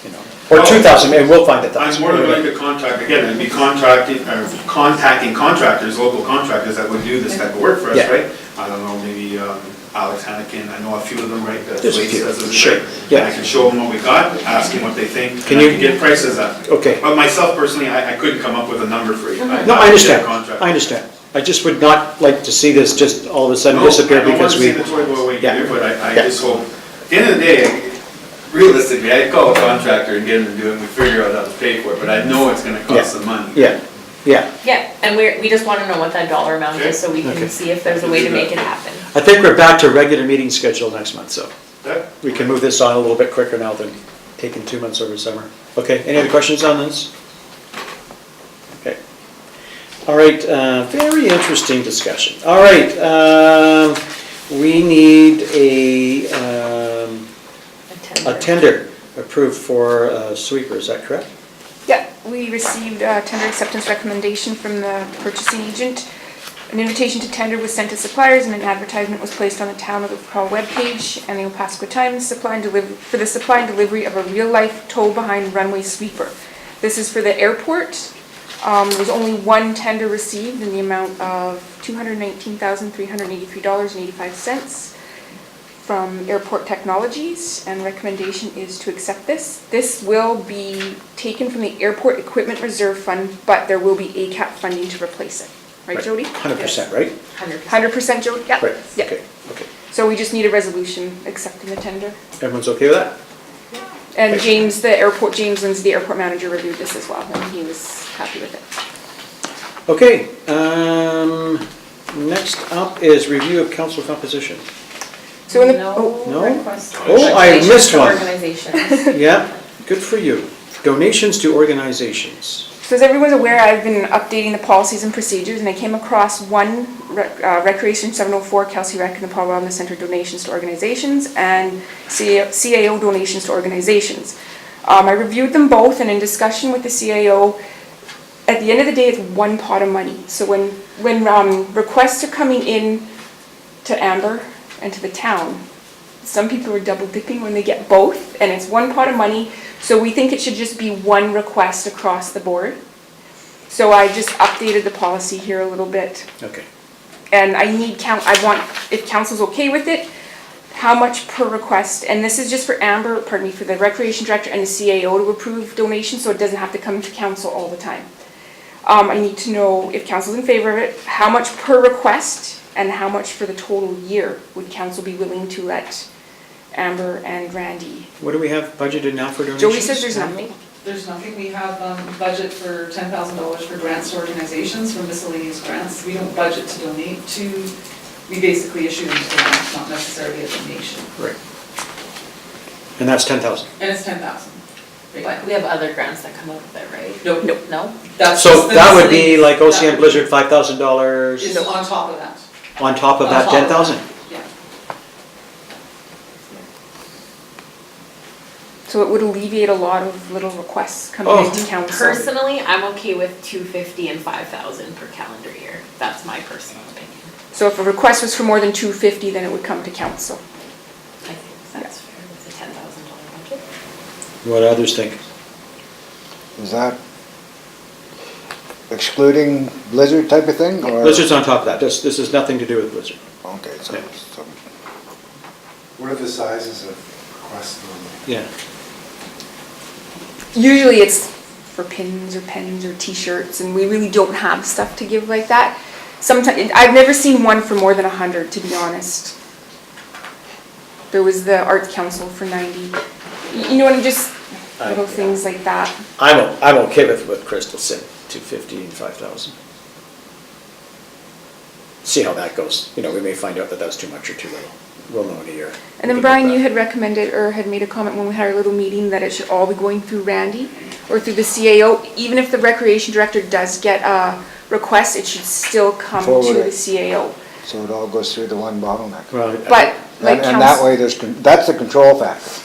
you know, or 2,000, and we'll find 1,000. I'm more than willing to contact, again, I'd be contacting contractors, local contractors that would do this type of work for us, Yeah. right? I don't know, maybe Alex Hannikin, I know a few of them, right? that There's a Wade few, says is sure, right. yeah. And I can show them what we got, ask them what they think, Can and I you- can get prices up. Okay. But myself personally, I couldn't come up with a number for you. No, I understand, I understand. I just would not like to see this just all of a sudden disappear because we. I don't want to see the toy go away Yeah. either, but I Yeah. just hope, at the end of the day, realistically, I'd call a contractor and get him to do it, and we figure out how to pay for it, but I know it's gonna cost Yeah. some money. Yeah, yeah. Yeah, and we just wanna know what that dollar amount Okay. is, so we Okay. can see if there's a way to make it happen. I think we're back to regular meeting schedule next month, so That- we can move this on a little bit quicker now than taking 2 months over summer. Okay, any other questions on this? Okay. All right, very interesting discussion. All right, we need a tender approved for sweeper, is that correct? Yeah, we received a tender acceptance recommendation from the purchasing agent. An invitation to tender was sent to suppliers and an advertisement was placed on the Town of the Crawl webpage and the Opascua Times for the supply and delivery of a real-life tow-behind runway sweeper. This is for the airport. There was only one tender received in the amount of $219,383.85 from Airport Technologies, and recommendation is to accept this. This will be taken from the Airport Equipment Reserve Fund, but there will be ACAP funding to replace it. Right, Jody? 100%, right? 100% Jody? Yeah. Right, Yeah. okay, okay. So we just need a resolution accepting the tender. Everyone's okay with that? And James Lindsay, the airport manager, reviewed this as well, and he was happy with it. Okay, next up is review of council composition. So in the, No? request. Oh, I missed one. Organizations. Yeah, good for you. Donations to organizations. So as everyone's aware, I've been updating the policies and procedures, and I came across one, Recreation 704, Kelsey Rec and the Paul Wellness Center donations to organizations, and CAO donations to organizations. I reviewed them both, and in discussion with the CAO, at the end of the day, it's one pot of money. So when requests are coming in to Amber and to the town, some people are double dipping when they get both, and it's one pot of money. So we think it should just be one request across the board. So I just updated the policy here a little bit. Okay. And I want, if council's okay with it, how much per request, and this is just for Amber, for the recreation director and the CAO to approve donations, so it doesn't have to come to council all the time. I need to know if council's in favor of it, how much per request, and how much for the total year would council be willing to let Amber and Randy? What do we have budgeted now for donations? Jody says there's nothing. There's nothing, we have budget for $10,000 for grants to organizations, for miscellaneous grants. We don't budget to donate to, we basically issue them to them, not necessarily a donation. Right. And that's 10,000. And it's 10,000. But we have other grants that come out of it, right? Nope. No? That's So just the that would be miscellaneous. like That OCN would Blizzard, be- $5,000 Is on top of that. on top of On that top of 10,000? that, Yeah. So it would alleviate a lot of little requests coming Oh. into council. Personally, I'm okay with 250 and 5,000 per calendar year. That's my personal opinion. So if a request was for more than 250, then it would come to council. I think that's fair with a $10,000 budget. What do others think? Is that excluding Blizzard type of thing, or? Blizzard's on top of that. This has nothing to do with Blizzard. Okay, so, Yeah. What are the sizes of requests normally? Yeah. Usually it's for pins or pens or t-shirts, and we really don't have stuff to give like that. Sometimes, I've never seen one for more than 100, to be honest. There was the Arts Council for 90. You know what, just little things like that. I'm okay with what Crystal said, 250 and 5,000. See how that goes. You know, we may find out that that's too much or too little. We'll know in a year. And then Brian, you had recommended, or had made a comment when we had our little meeting, that it should all be going through Randy or through the CAO. Even if the recreation director does get a request, it should still come to Forward the it. CAO. so it all goes through the one bottleneck. Well, But like And that way, that's the control factor.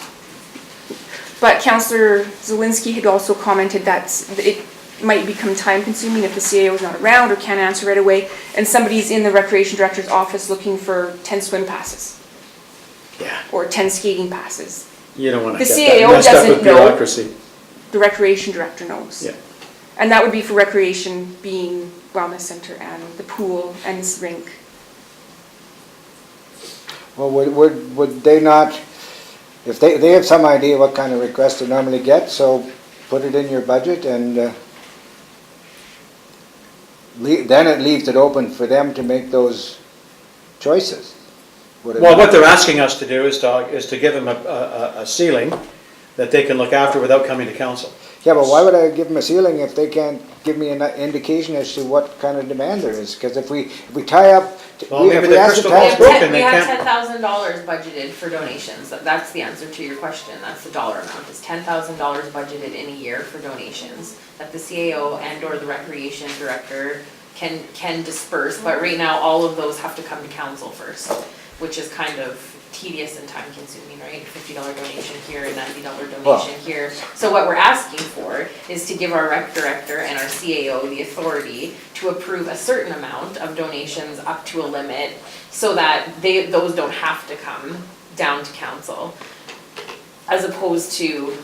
But Councillor Zelinski had also commented that it might become time consuming if the CAO is not around or can't answer right away, and somebody's in the recreation director's office looking for 10 swim passes Yeah. or 10 skating passes. You don't want to The get that CAO messed up doesn't with know. bureaucracy. The recreation director knows. Yeah. And that would be for recreation being wellness center and the pool and this rink. Well, would they not, if they have some idea what kind of requests they normally get, so put it in your budget and then it leaves it open for them to make those choices. Would it Well, not? what they're asking us to do is to give them a ceiling that they can look after without coming to council. Yeah, but why would I give them a ceiling if they can't give me an indication as to what kind of demand there is? Because if we tie up, Well, if maybe we the ask the crystal ball's tax. broken. We they have can't- $10,000 budgeted for donations, that's the answer to your question, that's the dollar amount, is $10,000 budgeted in a year for donations that the CAO and or the recreation director can disperse, but right now, all of those have to come to council first, which is kind of tedious and time consuming, right? $50 donation here, a $90 donation here. So what we're asking for is to give our rec director and our CAO the authority to approve a certain amount of donations up to a limit so that those don't have to come down to council. As opposed to,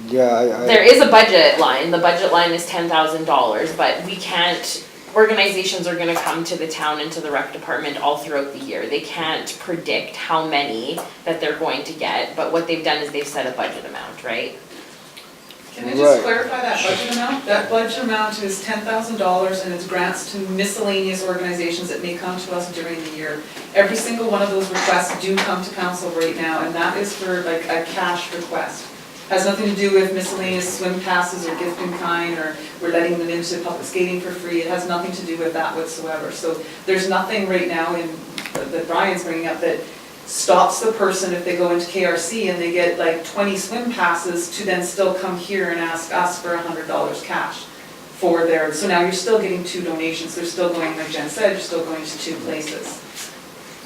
Yeah, there is a budget line, the budget line is $10,000, but we can't, organizations are gonna come to the town and to the rec department all throughout the year. They can't predict how many that they're going to get, but what they've done is they've set a budget amount, right? Can I just Right. clarify that budget amount? That budget amount is $10,000 and it's grants to miscellaneous organizations that may come to us during the year. Every single one of those requests do come to council right now, and that is for like a cash request. Has nothing to do with miscellaneous swim passes or gift in kind, or we're letting them into public skating for free. It has nothing to do with that whatsoever. So there's nothing right now that Brian's bringing up that stops the person if they go into KRC and they get like 20 swim passes to then still come here and ask us for $100 cash for their, so now you're still getting 2 donations. They're still going, like Jen said, you're still going to 2 places.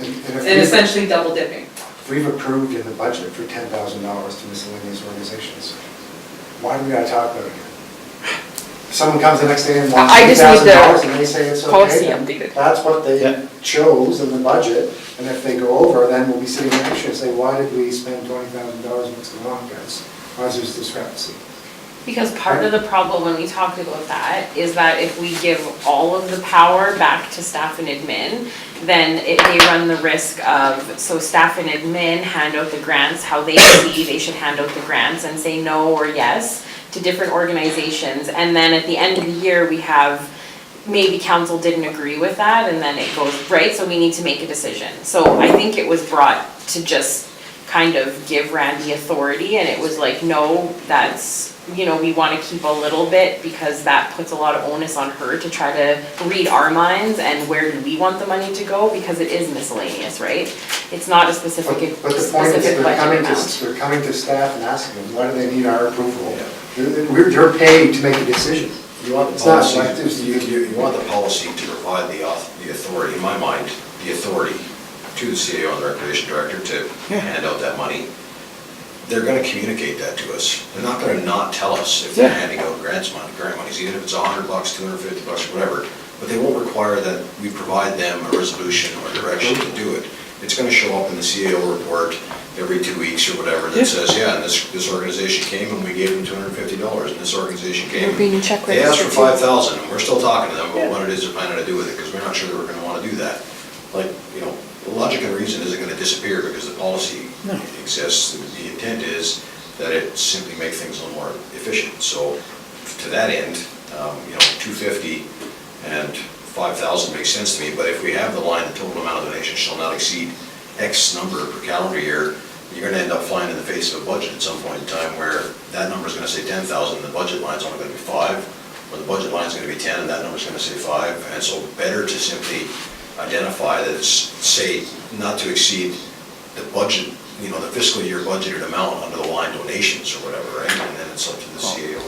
if And essentially double dipping. we've approved in the budget for $10,000 to miscellaneous organizations, why do we gotta talk about it again? If someone comes the next day and wants I just need the $10,000 and they say it's policy okay, then updated. that's what Yeah. they chose in the budget, and if they go over, then we'll be sitting next year and say, why did we spend $20,000, what's going on, guys? Why is there this discrepancy? Because part of the problem when we talked about that is that if we give all of the power back to staff and admin, then they run the risk of, so staff and admin hand out the grants how they see they should hand out the grants and say no or yes to different organizations. And then at the end of the year, we have, maybe council didn't agree with that and then it goes, right? So we need to make a decision. So I think it was brought to just kind of give Randy authority, and it was like, no, that's, you know, we want to keep a little bit because that puts a lot of onus on her to try to read our minds and where do we want the money to go, because it is miscellaneous, right? It's not a specific But the point is, budget amount. they're coming to staff and asking them, why do they need our approval? They're paid to make a decision. You want the It's not policy, like this. you want the policy to provide the authority, in my mind, the authority to the CAO and the recreation director to hand out that money. They're gonna communicate that to us. They're not gonna not tell us if they're Yeah. handing out grant monies, even if it's $100, $250, or whatever. But they won't require that we provide them a resolution or direction to do it. It's gonna show up in the CAO report every 2 weeks or whatever that says, yeah, and this organization came and we gave them $250, and this organization came. Green check They asked for register too. 5,000, and we're still talking to them about what it is they're planning to do with it, because we're not sure that we're gonna wanna do that. Like, you know, the logic and reason isn't gonna disappear because the policy exists. The intent is that it simply make things a little more efficient. So to that end, you know, 250 and 5,000 makes sense to me, but if we have the line, the total amount of donations shall not exceed X number per calendar year, you're gonna end up flying in the face of a budget at some point in time where that number's gonna say 10,000, the budget line's only gonna be 5, or the budget line's gonna be 10 and that number's gonna say 5, and so better to simply identify that it's, say, not to exceed the budget, you know, the fiscal year budgeted amount under the line donations or whatever, right? And then it's up to the CAO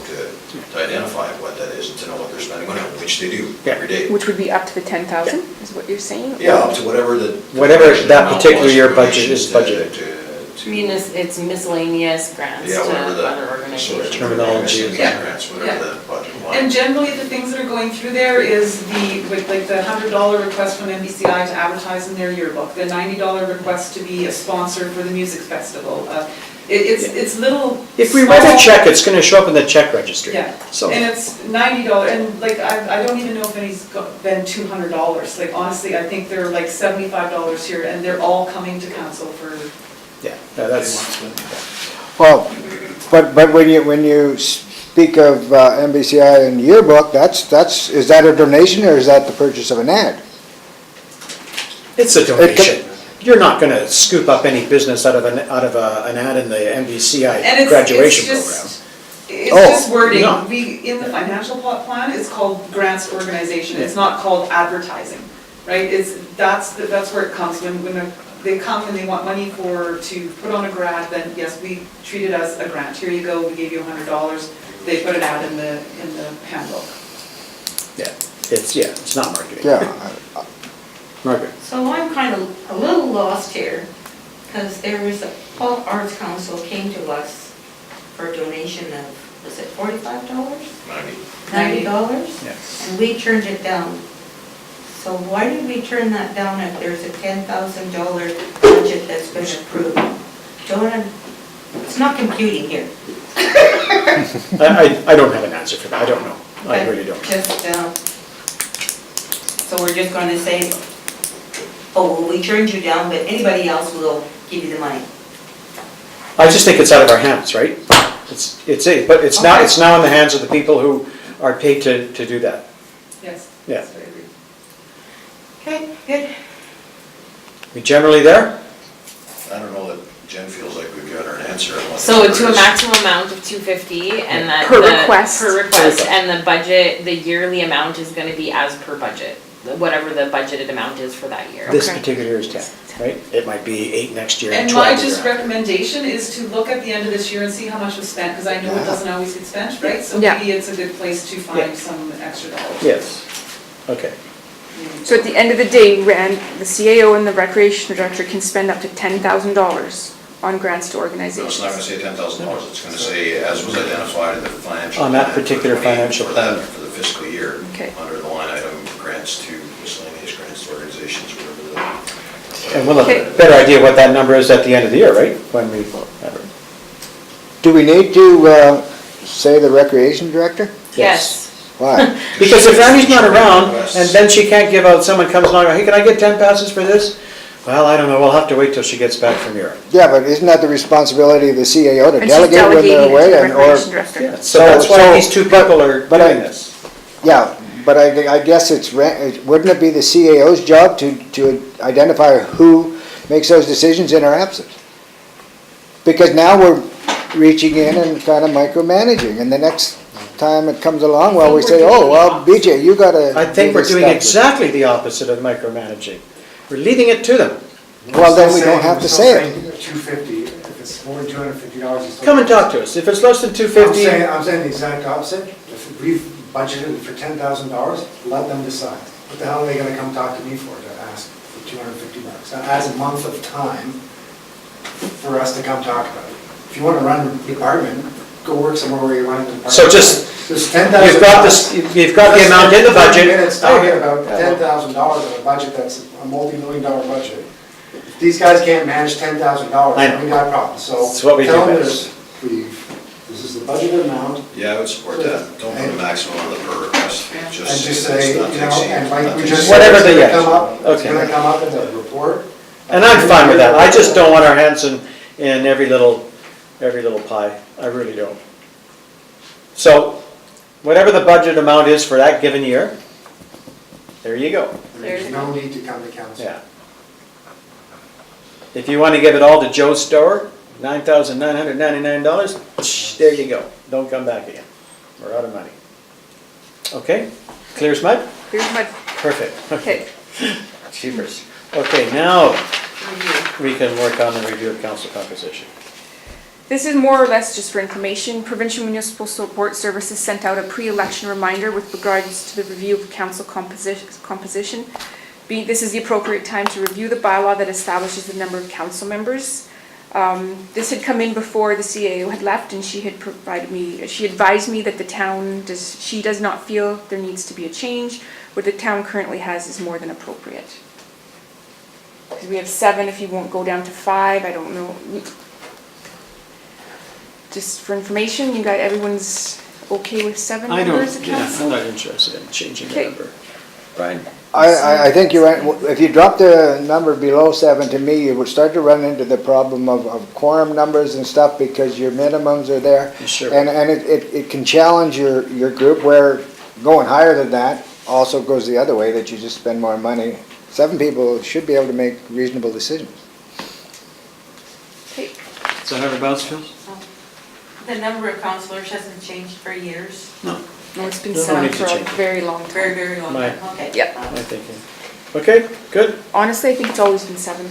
to identify what that is and to know what they're spending money on, which they do every day. Which would be up to the 10,000, is what you're saying? Yeah, up to whatever the. Whatever that amount particular was year for budget is donations budgeted. I mean, it's miscellaneous grants Yeah, to whatever other the. organizations. Terminology. Miscellaneous grants, whatever the budget line And generally, the things that are going through there is like the $100 request from MBCI to advertise in their yearbook, the $90 request to be a sponsor for the music festival. It's little. If we write a small- check, it's gonna show up in the check registry. Yeah, So, and it's $90, and like, I don't even know if any's been $200. Like, honestly, I think they're like $75 here, and they're all coming to council for, yeah, that's, Well, but when you speak of MBCI and yearbook, is that a donation or is that the purchase of an ad? it's a donation. You're not gonna scoop up any business out of an ad in the and MVCI graduation program. it's Oh, just wording. no. In the financial plan, it's called grants to organization, it's not called advertising, right? That's where it comes, when they come and they want money to put on a grant, then yes, we treat it as a grant. Here you go, we gave you $100, they put it out in the handbook. Yeah, it's not marketing. Yeah, Margaret? So I'm kind of a little lost here, because there was Paul Arts Council came to us for a donation of, was it $45? $90? Yes. And we turned it down. So why did we turn that down if there's a $10,000 budget that's been approved? It's not computing here. I don't have an answer for that, I don't know. I really don't. So we're just going to say, oh, well, we turned you down, but anybody else will give you the money. I just think it's out of our hands, right? But it's now in the hands of the people who are paid to do that. Yes. Yeah. Yes, I agree. Okay, good. We generally there? I don't know that Jen feels like we've given her an answer. on what the So number to a is. maximum amount of $250 and that. Per the- request. Per request, and the budget, the yearly amount is gonna be as per budget, whatever the budgeted amount is for that year. This Okay. particular year is 10, right? It might be 8 next year and And 12 my the year just after. recommendation is to look at the end of this year and see how much was spent, because I know it doesn't always get spent, right? So Yeah. maybe it's a good place to Yeah. find some extra dollars. Yes, okay. So at the end of the day, Rand, the CAO and the recreation director can spend up to $10,000 on grants to No, organizations. it's not gonna say $10,000, it's gonna say, as was identified in the financial. On that plan for particular 20 financial for plan. that, for the fiscal year. Okay. Under the line item, grants to miscellaneous grants to organizations, whatever And we'll have Okay. a better idea what that number is at the end of the year, right? When we have it. do we need to say the recreation director? Yes. Why? Because if Randy's not around, and then she can't give out, someone comes along, hey, can I get 10 passes for this? Well, I don't know, we'll have to wait till she gets back from Europe. Yeah, but isn't that the responsibility of the CAO to And she's delegate when delegating they're it to away? the and or recreation director. Yeah, so that's why so- these two people are but I- doing this. Yeah, but I guess wouldn't it be the CAO's job to identify who makes those decisions in our absence? Because now we're reaching in and kind of micromanaging, and the next time it comes along, well, we say, oh, well, BJ, you gotta. I think do we're this doing stuff." exactly the opposite of micromanaging. We're leaving it to them. Well, then we don't have to say it. $250, if it's more than $250, you still. Come and talk to us. If it's less than I'm 250, saying the exact opposite. If we've budgeted for $10,000, let them decide. What the hell are they gonna come talk to me for, to ask for $250? That adds a month of time for us to come talk about it. If you wanna run a department, go work somewhere where you're running a department. So just- There's $10,000. you've got this, you've got the amount in the budget. Minutes talking about $10,000 in a budget that's a multi-million-dollar budget. If these guys can't manage $10,000, I know. then we got problems. So It's what we do tell them best. this is the budgeted amount, Yeah, I would support that. Don't put a maximum on the per request. and just say, not to exceed, and like not we to just exceed. said, Whatever it's the- gonna yes. come up, it's Okay. gonna come up in the report. And I'm fine with that. I just don't want our hands in every little pie. I really don't. So, whatever the budget amount is for that given year, there you go. There's no need to come to council. Yeah. If you want to give it all to Joe's store, $9,999, there you go. Don't come back again. We're out of money. Okay? Clear as mud? Here's my, Perfect. okay. Cheapers. Okay, now we can work on the review of council composition. This is more or less just for information. Provincial Municipal Support Services sent out a pre-election reminder with regards to the review of council composition. This is the appropriate time to review the bylaw that establishes the number of council members. This had come in before the CAO had left, and she advised me that the town she does not feel there needs to be a change. What the town currently has is more than appropriate. Because we have 7, if you won't go down to 5, I don't know. Just for information, you got, everyone's okay with 7 I members don't, of yeah, council? I'm not interested in changing the Okay. number. Brian? I think you went, if you drop the number below 7, to me, you would start to run into the problem of quorum numbers and stuff, because your minimums are there. Sure. And it can challenge your group, where going higher than that also goes the other way, that you just spend more money. 7 people should be able to make reasonable decisions. Okay. Is that how everybody else feels? The number of counselors hasn't changed for years. No, No, it's been No 7 need to for a change it. very long time. Very, very long My- time, okay. Yep. my thinking. Okay, good. Honestly, I think it's always been 7.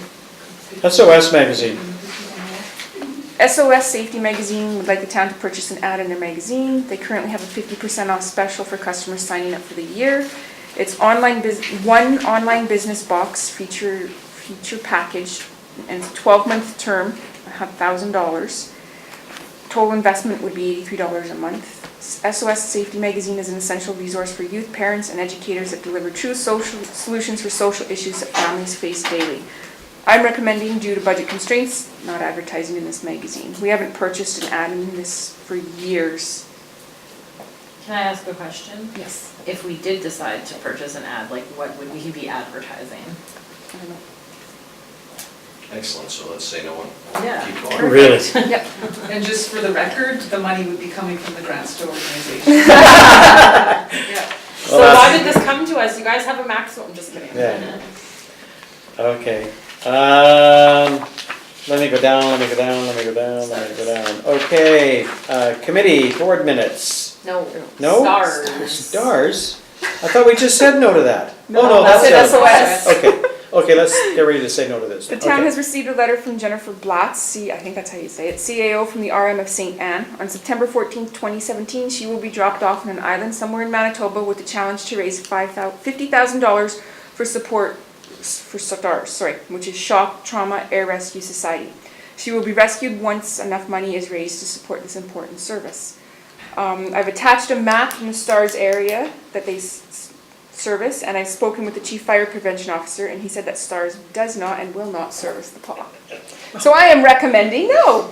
SOS Magazine. SOS Safety Magazine would like the town to purchase an ad in their magazine. They currently have a 50% off special for customers signing up for the year. It's one online business box feature package, and it's a 12-month term, $1,000. Total investment would be $83 a month. SOS Safety Magazine is an essential resource for youth, parents, and educators that deliver true social solutions for social issues that families face daily. I'm recommending, due to budget constraints, not advertising in this magazine. We haven't purchased an ad in this for years. Can I ask a question? Yes. If we did decide to purchase an ad, like what would we be advertising? I don't know. Excellent, so let's say no one. Yeah. Keep going. Really? Yep. And just for the record, the money would be coming from the grants to organizations. Yeah. So Well, why did this come to us? You guys have a maximum, I'm just kidding. Yeah. Okay. Let me go down. Okay, committee, board minutes. No. No? Stars. Stars? I thought we just said no to that. No, Oh, no, that's that's it, it. SOS. Okay, let's get ready to say no to this. The town Okay. has received a letter from Jennifer Blatz, I think that's how you say it, CAO from the RM of St. Anne. On September 14th, 2017, she will be dropped off on an island somewhere in Manitoba with the challenge to raise $50,000 for support for STARS, which is Shock Trauma Air Rescue Society. She will be rescued once enough money is raised to support this important service. I've attached a map in the STARS area that they service, and I've spoken with the Chief Fire Prevention Officer, and he said that STARS does not and will not service the paw. So I am recommending no.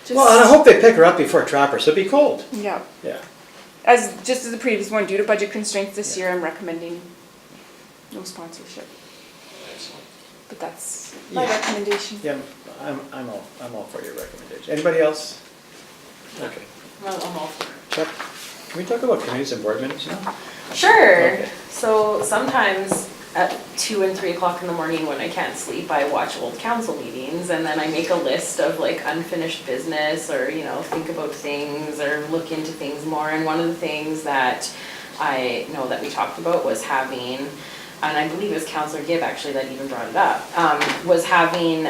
Just- Well, and I hope they pick her up before Trappers, it'd be cold. Yeah. Yeah. Just as the previous one, due to budget constraints this year, I'm recommending no sponsorship. But that's my Yeah. recommendation. Yeah, I'm all for your recommendation. Anybody else? Okay. Well, I'm all for it. Chuck, can we talk about committees and board minutes now? Sure. Okay. So sometimes at 2 and 3 o'clock in the morning when I can't sleep, I watch old council meetings and then I make a list of like unfinished business or, you know, think about things or look into things more. And one of the things that I know that we talked about was having, and I believe it was Councillor Gibb actually that even brought it up, was having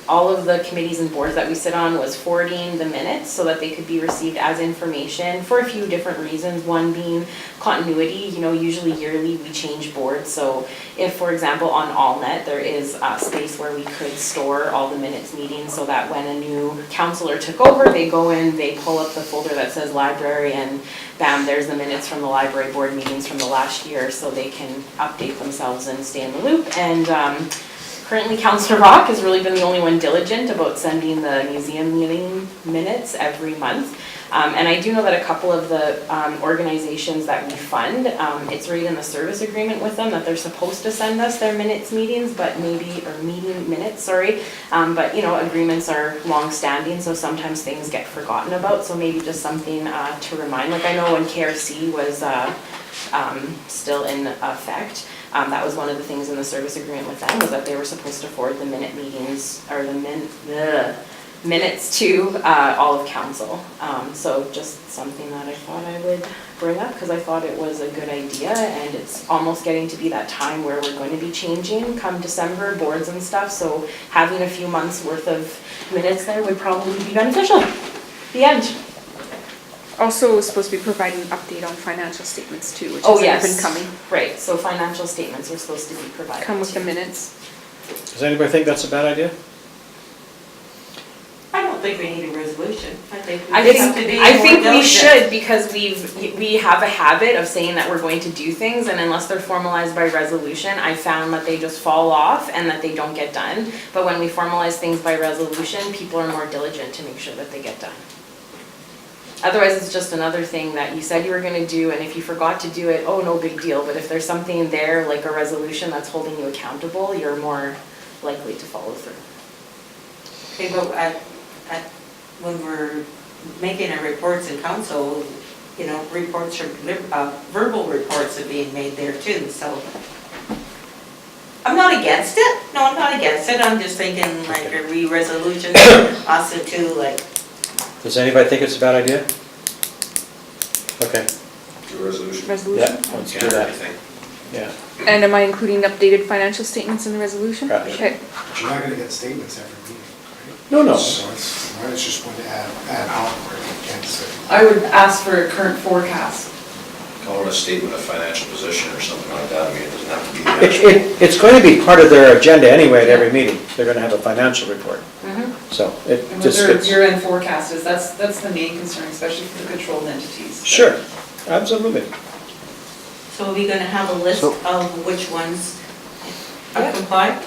all of the committees and boards that we sit on was forwarding the minutes so that they could be received as information for a few different reasons. One being continuity, you know, usually yearly we change boards. So if, for example, on AllNet, there is a space where we could store all the minutes meetings so that when a new councillor took over, they go in, they pull up the folder that says library and bam, there's the minutes from the library board meetings from the last year so they can update themselves and stay in the loop. And currently Councillor Rock has really been the only one diligent about sending the museum meeting minutes every month. And I do know that a couple of the organizations that we fund, it's right in the service agreement with them that they're supposed to send us their meeting minutes, sorry. But you know, agreements are long-standing, so sometimes things get forgotten about, so maybe just something to remind. Like I know when KRC was still in effect, that was one of the things in the service agreement with them, was that they were supposed to forward the minutes to all of council. So just something that I thought I would bring up because I thought it was a good idea, and it's almost getting to be that time where we're going to be changing come December, boards and stuff, so having a few months worth of minutes there would probably be beneficial. The end. Also, was supposed to be providing an update on financial statements too, which Oh, hasn't yes. been coming. Right, so financial statements are supposed to be provided. Come with the too. minutes. Does anybody think that's a bad idea? don't think we need a resolution. I think we I just have to be think, more I think we diligent. should, because we have a habit of saying that we're going to do things, and unless they're formalized by resolution, I found that they just fall off and that they don't get done. But when we formalize things by resolution, people are more diligent to make sure that they get done. Otherwise, it's just another thing that you said you were gonna do, and if you forgot to do it, oh, no big deal. But if there's something there, like a resolution that's holding you accountable, you're more likely to follow through. Okay, but when we're making our reports in council, you know, reports are, verbal reports are being made there too, so. I'm not against it, no, I'm not against it, I'm just thinking like a re-resolution, also too, like, Does anybody think it's a bad idea? Okay, Do a resolution. yeah, Resolution? let's do Can't that, anything. yeah. And am I including updated financial statements in the resolution? Right. Okay. But you're not gonna get statements every meeting, right? No, no. So it's just going to add on where you can't say. I would ask for a current forecast. Call it a statement of financial position or something like that, I mean, it doesn't have to be the actual. It's going to be part of their agenda anyway at every meeting. They're going to have a financial report. So it And what just their fits. year-end forecast is, that's the main concern, especially for the controlled entities. Sure, absolutely. so are we gonna have a list So- of which ones Yeah. comply?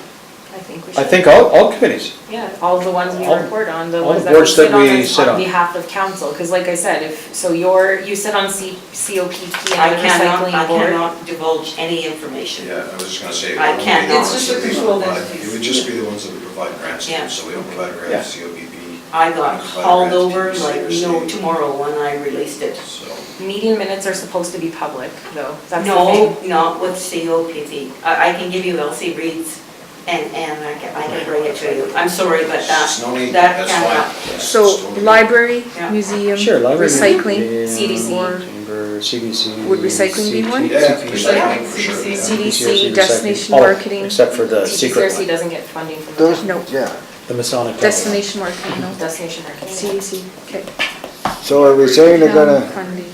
I think we should. I think all committees. Yeah, all of the ones we All- report on, the all ones the that we boards that sit on we sit on on. behalf of council, because like I said, you sit on COPP I and the cannot, recycling board. divulge any information. Yeah, I was just gonna say. I can't. It's just the controlled It entities. would just be the ones that we provide grants Yeah. to, so we don't provide grants to COPP, I got hauled over like, tomorrow when I released it. so. Meeting minutes are supposed to be public, though, that's the thing. No, not with COPP. I can give you Elsie Reed's and I can bring it to you. I'm sorry, but There's no need, that that's cannot. fine. That's So totally- library, Yeah. museum, Sure, library. recycling, CDC. or Chamber, CDC. Would recycling be one? Yeah, Recycling, recycling for sure. CDC. CDC, recycling. destination All, marketing, Except for the secret CRC one, doesn't get funding from the Those, town. No. yeah. the Masonic. Temple. destination marketing, no. Destination marketing. CDC, okay. So are we saying they're Town gonna funding.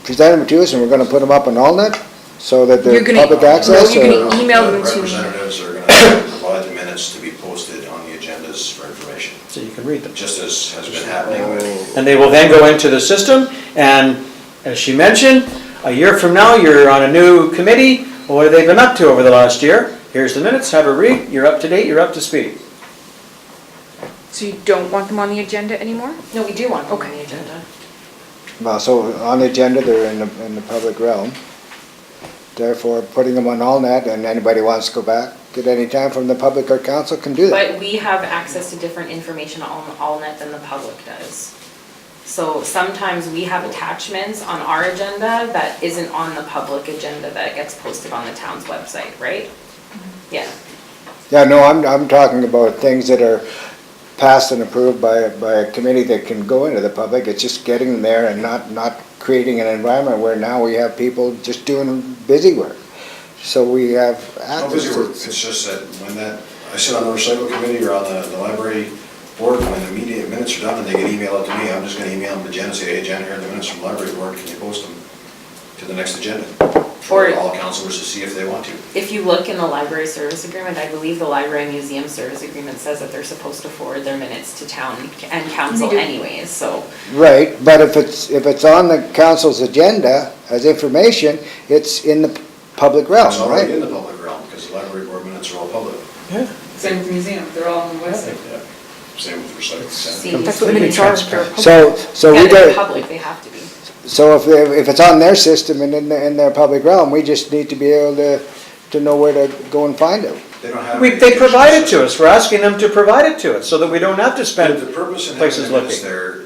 present them to us and we're gonna put them up on AllNet? So that You're they're gonna- public no, access you're or? gonna email The them to me. representatives are gonna provide the minutes to be posted on the agendas for information, So you can read them. just as has been happening with. And they will then go into the system, and as she mentioned, a year from now, you're on a new committee, what have they been up to over the last year? Here's the minutes, have a read, you're up to date, you're up to speed. So you don't want them on the agenda anymore? No, we do want them on Okay. the agenda. Well, so on the agenda, they're in the public realm. Therefore, putting them on AllNet and anybody wants to go back at any time from the public or council can do that. But we have access to different information on AllNet than the public does. So sometimes we have attachments on our agenda that isn't on the public agenda that gets posted on the town's website, right? Yeah. Yeah, no, I'm talking about things that are passed and approved by a committee that can go into the public. It's just getting them there and not creating an environment where now we have people just doing busy work. So we have No access busy work, to. it's just that when I sit on the recycle committee or on the library board, when the media minutes are done and they get emailed to me, I'm just gonna email them to Jen and say, hey Jen, here are the minutes from the library board, can you post them to the next agenda? For Or- all councilors to see if they want to. If you look in the library service agreement, I believe the library museum service agreement says that they're supposed to forward their minutes to town and council They do. anyways, so. Right, but if it's on the council's agenda as information, it's in the public realm, It's already right? in the public realm, because the library board minutes are all public. Same with the museum, they're all on the website. Same with recycling. See, That's what the minutes are. They're public. So Yeah, we they're got, public, they have to be. so if it's on their system and in their public realm, we just need to be able to know where to go and find it. They don't have. They any provide it to system. us, we're asking them to provide it to us, so that we don't have to The spend purpose in having places the minutes looking. there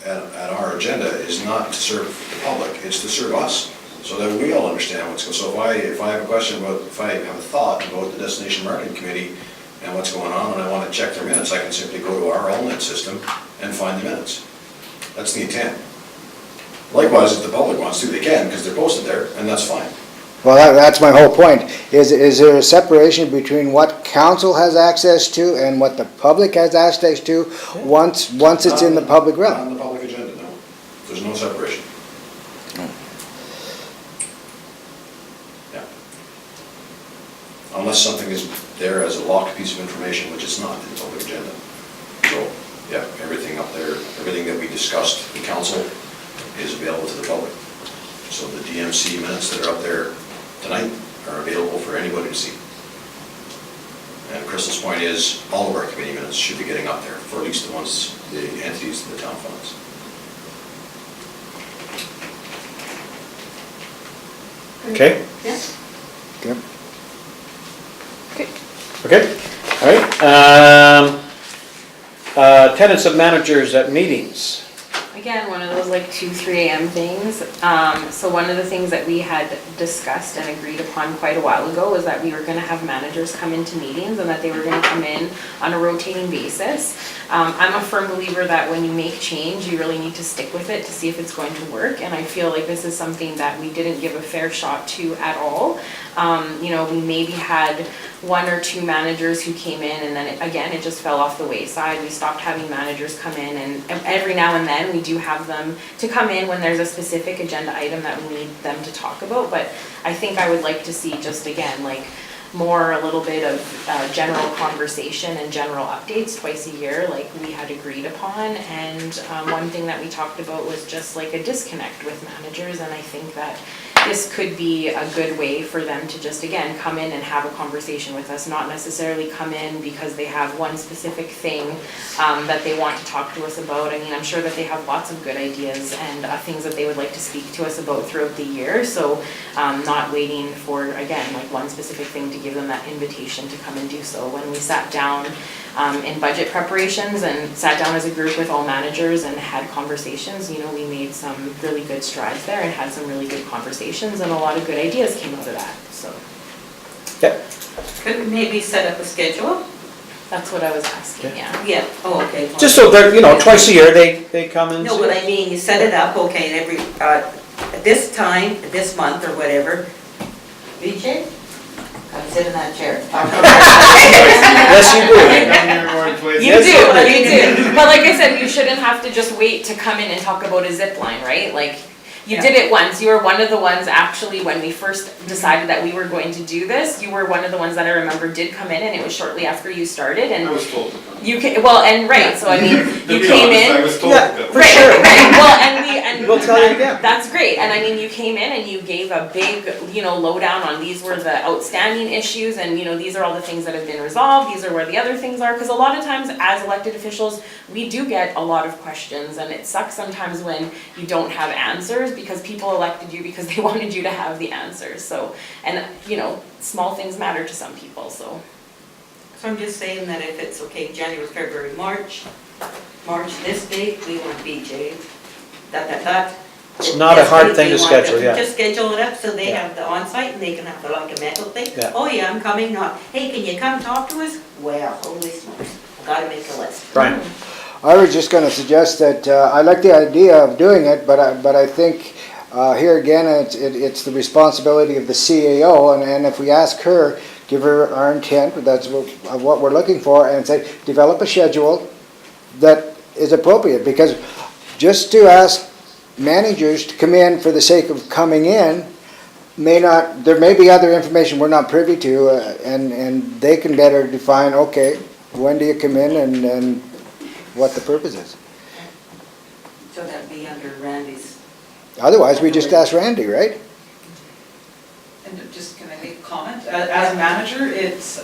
at our agenda is not to serve the public, it's to serve us, so that we all understand what's going, so if I have a question about, if I have a thought about the Destination Marketing Committee and what's going on, and I want to check their minutes, I can simply go to our AllNet system and find the minutes. That's the intent. Likewise, if the public wants to, they can, because they're posted there, and that's fine. Well, that's my whole point. Is there a separation between what council has access to and what the public has access to once it's in the public Not realm? on the public agenda, no. There's no separation. Yeah. Unless something is there as a locked piece of information, which it's not in the public agenda. So Yeah, everything up there, everything that we discussed in council is available to the public. So the DMC minutes that are up there tonight are available for anybody to see. And Crystal's point is, all of our committee minutes should be getting up there, for at least the ones, the entities that the town funds. Okay? Yeah. Okay, all right. Attendance of managers at meetings. Again, one of those like 2, 3 a.m. things. So one of the things that we had discussed and agreed upon quite a while ago was that we were gonna have managers come into meetings and that they were gonna come in on a rotating basis. I'm a firm believer that when you make change, you really need to stick with it to see if it's going to work. And I feel like this is something that we didn't give a fair shot to at all. You know, we maybe had 1 or 2 managers who came in and then it just fell off the wayside. We stopped having managers come in, and every now and then we do have them to come in when there's a specific agenda item that we need them to talk about. But I think I would like to see just again, like more a little bit of general conversation and general updates twice a year like we had agreed upon. And one thing that we talked about was just like a disconnect with managers, and I think that this could be a good way for them to just, again, come in and have a conversation with us, not necessarily come in because they have one specific thing that they want to talk to us about. I mean, I'm sure that they have lots of good ideas and things that they would like to speak to us about throughout the year. So not waiting for, again, like one specific thing to give them that invitation to come and do so. When we sat down in budget preparations and sat down as a group with all managers and had conversations, you know, we made some really good strides there and had some really good conversations, and a lot of good ideas came out of that, so. Yep. Could we maybe set up a schedule? That's what I was asking, yeah. Yeah, oh, okay. Just so they're, you know, twice a year they come and No, see. but I mean, you set it up, okay, and every, at this time, this month or whatever. BJ? Come sit in that chair. Yes, you do. You Yes, do, I you do. But like I said, you shouldn't have to just wait to come in and talk about a zip line, right? Like, you did it once. You were one of the ones, actually, when we first decided that we were going to do this, you were one of the ones that I remember did come in, and it was shortly after you started, I and was told to come. you can, well, and right, so I mean, To you be came honest, I in. was told Yeah, to come. for Right, sure. right, well, and We'll tell you again. that's great, and I mean, you came in and you gave a big, you know, lowdown on these were the outstanding issues, and you know, these are all the things that have been resolved, these are where the other things are, because a lot of times as elected officials, we do get a lot of questions, and it sucks sometimes when you don't have answers, because people elected you because they wanted you to have the answers, so, and you know, small things matter to some people, so. So I'm just saying that if it's okay, January, February, March, this date, we want BJ, that. It's not a hard thing to schedule, yeah. Just schedule it up so they Yeah. have the on-site and they can have like a mental thing. Yeah. Oh yeah, I'm coming, not, hey, can you come talk to us? Well, holy smokes, I gotta make a list. Brian. I was just gonna suggest that, I like the idea of doing it, but I think, here again, it's the responsibility of the CAO, and if we ask her, give her our intent, that's what we're looking for, and say, develop a schedule that is appropriate, because just to ask managers to come in for the sake of coming in there may be other information we're not privy to, and they can better define, okay, when do you come in and what the purpose is. So that'd be under Randy's. Otherwise, we just ask Randy, right? And just, can I make a comment? As a manager, it's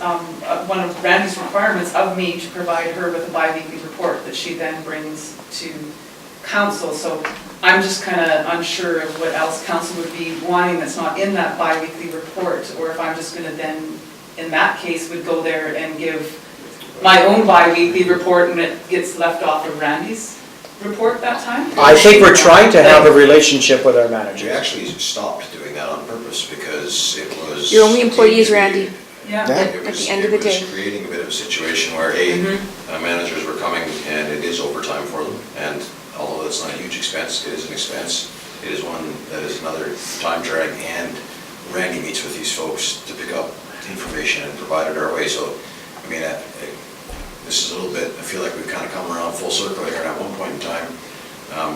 one of Randy's requirements of me to provide her with a bi-weekly report that she then brings to council. So I'm just kind of unsure of what else council would be wanting that's not in that bi-weekly report, or if I'm just going to then, in that case, would go there and give my own bi-weekly report and it gets left off of Randy's report that time? I think we're trying to have a relationship with our We managers. actually stopped doing that on purpose because it was. Your only employee is Randy. Yeah. Yeah. It At was- the end of the day. It was creating a bit of a situation where, managers were coming and it is overtime for them. And although it's not a huge expense, it is an expense. It is one that is another time drag, and Randy meets with these folks to pick up information and provide it our way. So, I mean, this is a little bit, I feel like we've kind of come around full circle here. And at one point in time,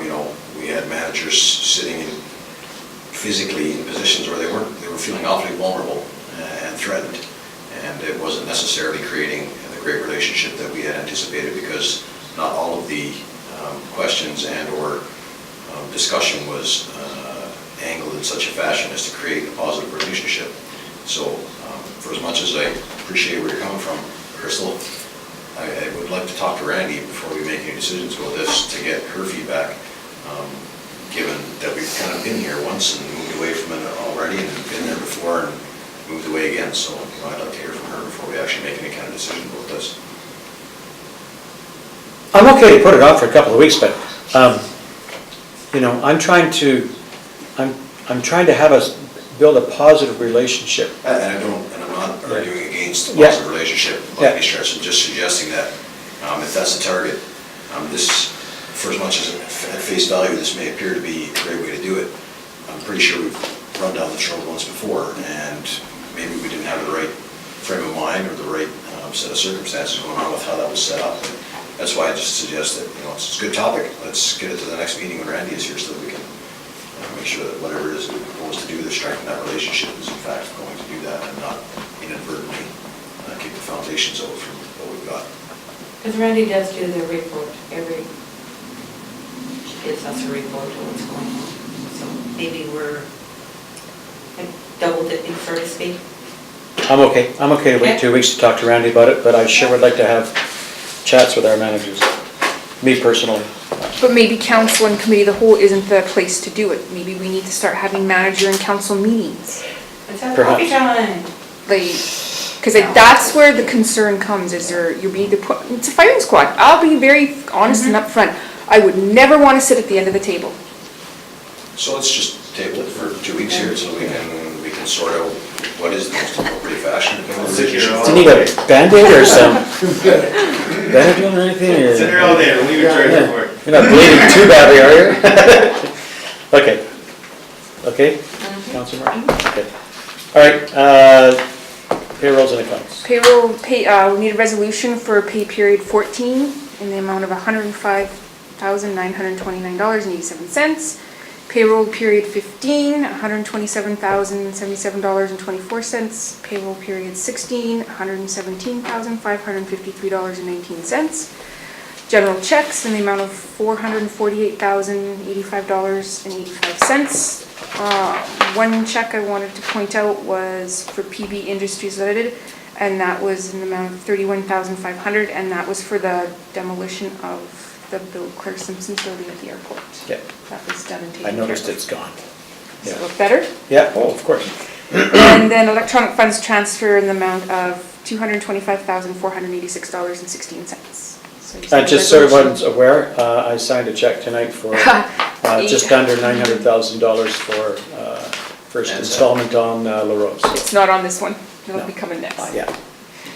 you know, we had managers sitting physically in positions where they were feeling awfully vulnerable and threatened. And it wasn't necessarily creating the great relationship that we had anticipated, because not all of the questions and/or discussion was angled in such a fashion as to create a positive relationship. So for as much as I appreciate where you're coming from, Crystal, I would like to talk to Randy before we make any decisions about this to get her feedback, given that we've kind of been here once and moved away from it already and been there before and moved away again. So I'd like to hear from her before we actually make any kind of decision about this. I'm okay to put it off for a couple of weeks, but, I'm trying to have us build a positive relationship. And I'm not arguing against the Yeah. positive relationship by Yeah. any stretch. I'm just suggesting that if that's the target, this, for as much as at face value this may appear to be a great way to do it, I'm pretty sure we've run down this road once before, and maybe we didn't have the right frame of mind or the right set of circumstances going on with how that was set up. And that's why I just suggest that, it's a good topic. Let's get it to the next meeting when Randy is here so that we can make sure that whatever it is we propose to do to strengthen that relationship is in fact going to do that and not inadvertently keep the foundations out from what we've got. Because Randy does do the report she gives us a report of what's going on. So maybe we're like double dipping, so to speak. I'm okay to wait 2 weeks to talk to Randy about it, but I sure would like to have chats with our managers, me personally. But maybe council and committee of the whole isn't the place to do it. Maybe we need to start having manager and council meetings. Let's have Perhaps. coffee time. Because that's where the concern comes, is you're being put, it's a firing squad. I'll be very honest and upfront. I would never want to sit at the end of the table. So let's just table it for 2 weeks here so we can sort out what is the most appropriate fashion to build a relationship. Do you need a Band-Aid or some Benadryl or anything? or- Sit there all day, leave your charger for it. You're not bleeding too badly, are you? Okay, Councilor Martin? Okay. All right, payrolls and accounts. Payroll, we need a resolution for pay period 14 in the amount of $105,929.87. Payroll period 15, $127,077.24. Payroll period 16, $117,553.19. General checks in the amount of $448,085.85. One check I wanted to point out was for PB Industries Limited, and that was in the amount of $31,500, and that was for the demolition of the Claire Simpson building at the airport. Yeah, That was done and taken I care of. noticed it's gone. Does it look better? Yeah, oh, of course. And then electronic funds transfer in the amount of $225,486.16. So you said Just so everyone's resolution. aware, I signed a check tonight for just under $900,000 for first installment on La Rose. It's not on this one. It'll be coming next. Yeah,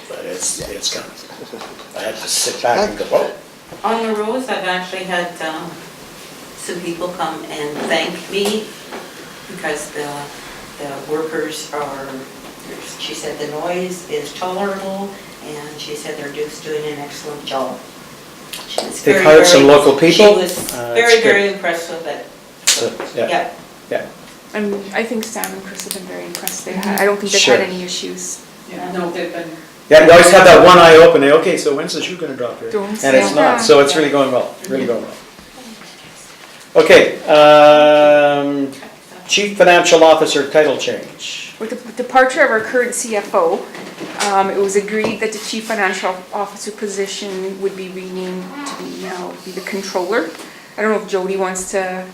but it's coming. I had to sit back and go, whoa. On the roads, I've actually had some people come and thank me because the workers are, she said the noise is tolerable, and she said they're just doing an excellent job. She was They've very, hired some very- local people? She was That's very, good. very impressed with it. So, yeah. I think Sam and Chris have been very impressed. I don't think they've Sure. had any issues. Yeah, no, they've been, Yeah, you always have that one eye open, okay, so when's the shoe gonna drop here? Don't And say it's not, that. so it's really going well, really going well. Okay, Chief Financial Officer title change. With the departure of our current CFO, it was agreed that the Chief Financial Officer position would be renamed to be the Controller. I don't know if Jody wants to,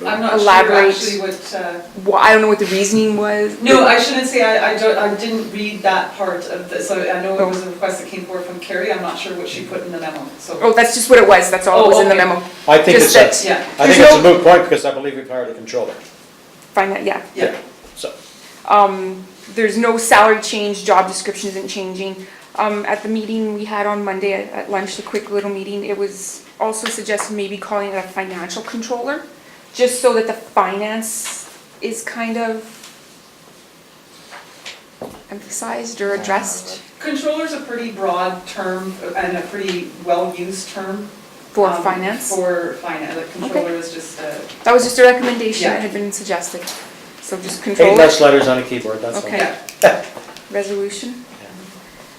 I'm not sure Elaborate. actually what, I don't know what the reasoning was. no, I shouldn't say, I didn't read that part of this, so I know it was a request that came forward from Carrie, I'm not sure what she put in the memo, so. Oh, that's just what it was. That's all that was in the okay. memo. I think Just it's, Yeah, I think There's it's a moot point because I believe we've hired a controller. Find that, yeah. yeah. So, There's no salary change, job description isn't changing. At the meeting we had on Monday at lunch, the quick little meeting, it was also suggested maybe calling it a financial controller, just so that the finance is kind of emphasized or addressed Controller's a pretty broad term and a pretty well-used term. for finance. For finance, like controller is just a, That was just a recommendation Yeah. that had been suggested. So just 8 controller, less letters on a keyboard, that's all. Okay. yeah. resolution.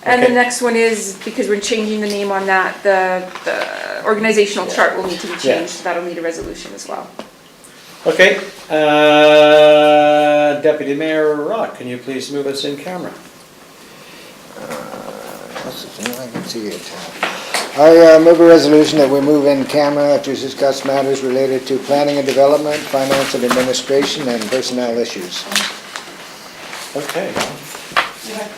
And the Okay. next one is, because we're changing the name on that, the organizational chart will need to be Yeah. changed, so that'll need a resolution as well. Okay, Deputy Mayor Rock, can you please move us in camera? What's the thing? I can see it. I move a resolution that we move in camera to discuss matters related to planning and development, finance and administration, and personnel issues. Okay. Yeah.